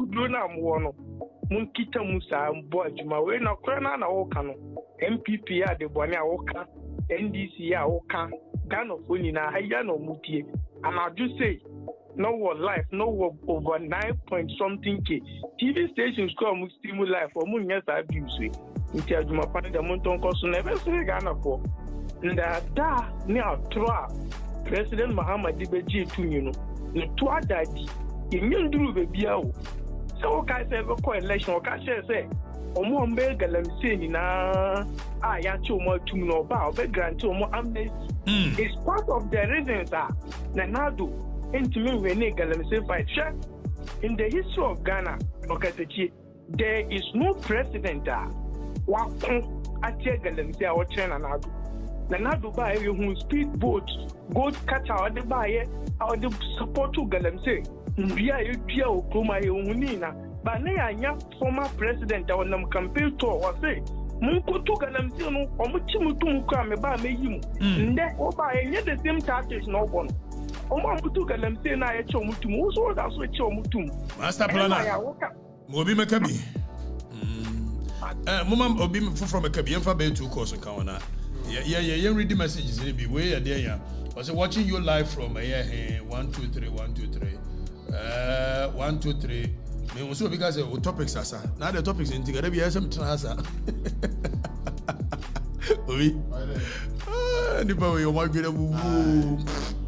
Munkita Musa, Boajuma, when a crana Okano, MPP at the Bonia Oka, NDC Oka, Ghana Funina, Hayano Muti, and I just say, no one life, no one over 9 something K. TV stations come with stimulus life or Munyas abuse. Until Juma Pan the Monton cost never say Ghana for. Da now try President Muhammad Dibeji Tunino, the twa daddy, in Yundru Bebiao. So, I say, a election, or can say, or more Galam saying, I yacho more to no bow, but grant to more amnesty. It's part of the reasons that Nanado, into me, when Galam say, by check in the history of Ghana, Okatakyie, there is no president that walk at Galam say, or China Nado. Nanado by who speedboat, gold catcher, or the buyer, or the support to Galam say. We are you Kuma Unina, but Naya, former president, our campaign tour was say, Munko took an Amzino, or Muchimutum come about me. That over any the same tactics no one. Omo took an Amzina, I show Mutum, so that's what you Mutum. Master Planner, Mobi Makabi. Mumam Obi from a Kabi, and Fabe 2 course in Kawana. Yeah, read the messages in the way you're there. I was watching you live from a 1, 2, 3, 1, 2, 3. 1, 2, 3. Me also because the topics are now the topics in together be some transa. Oui. The boy you want to go.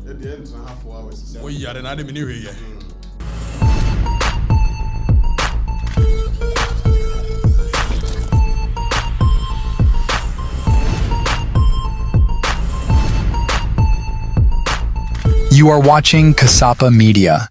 At the end, 4 hours. We are another minute here. You are watching Kasapa Media.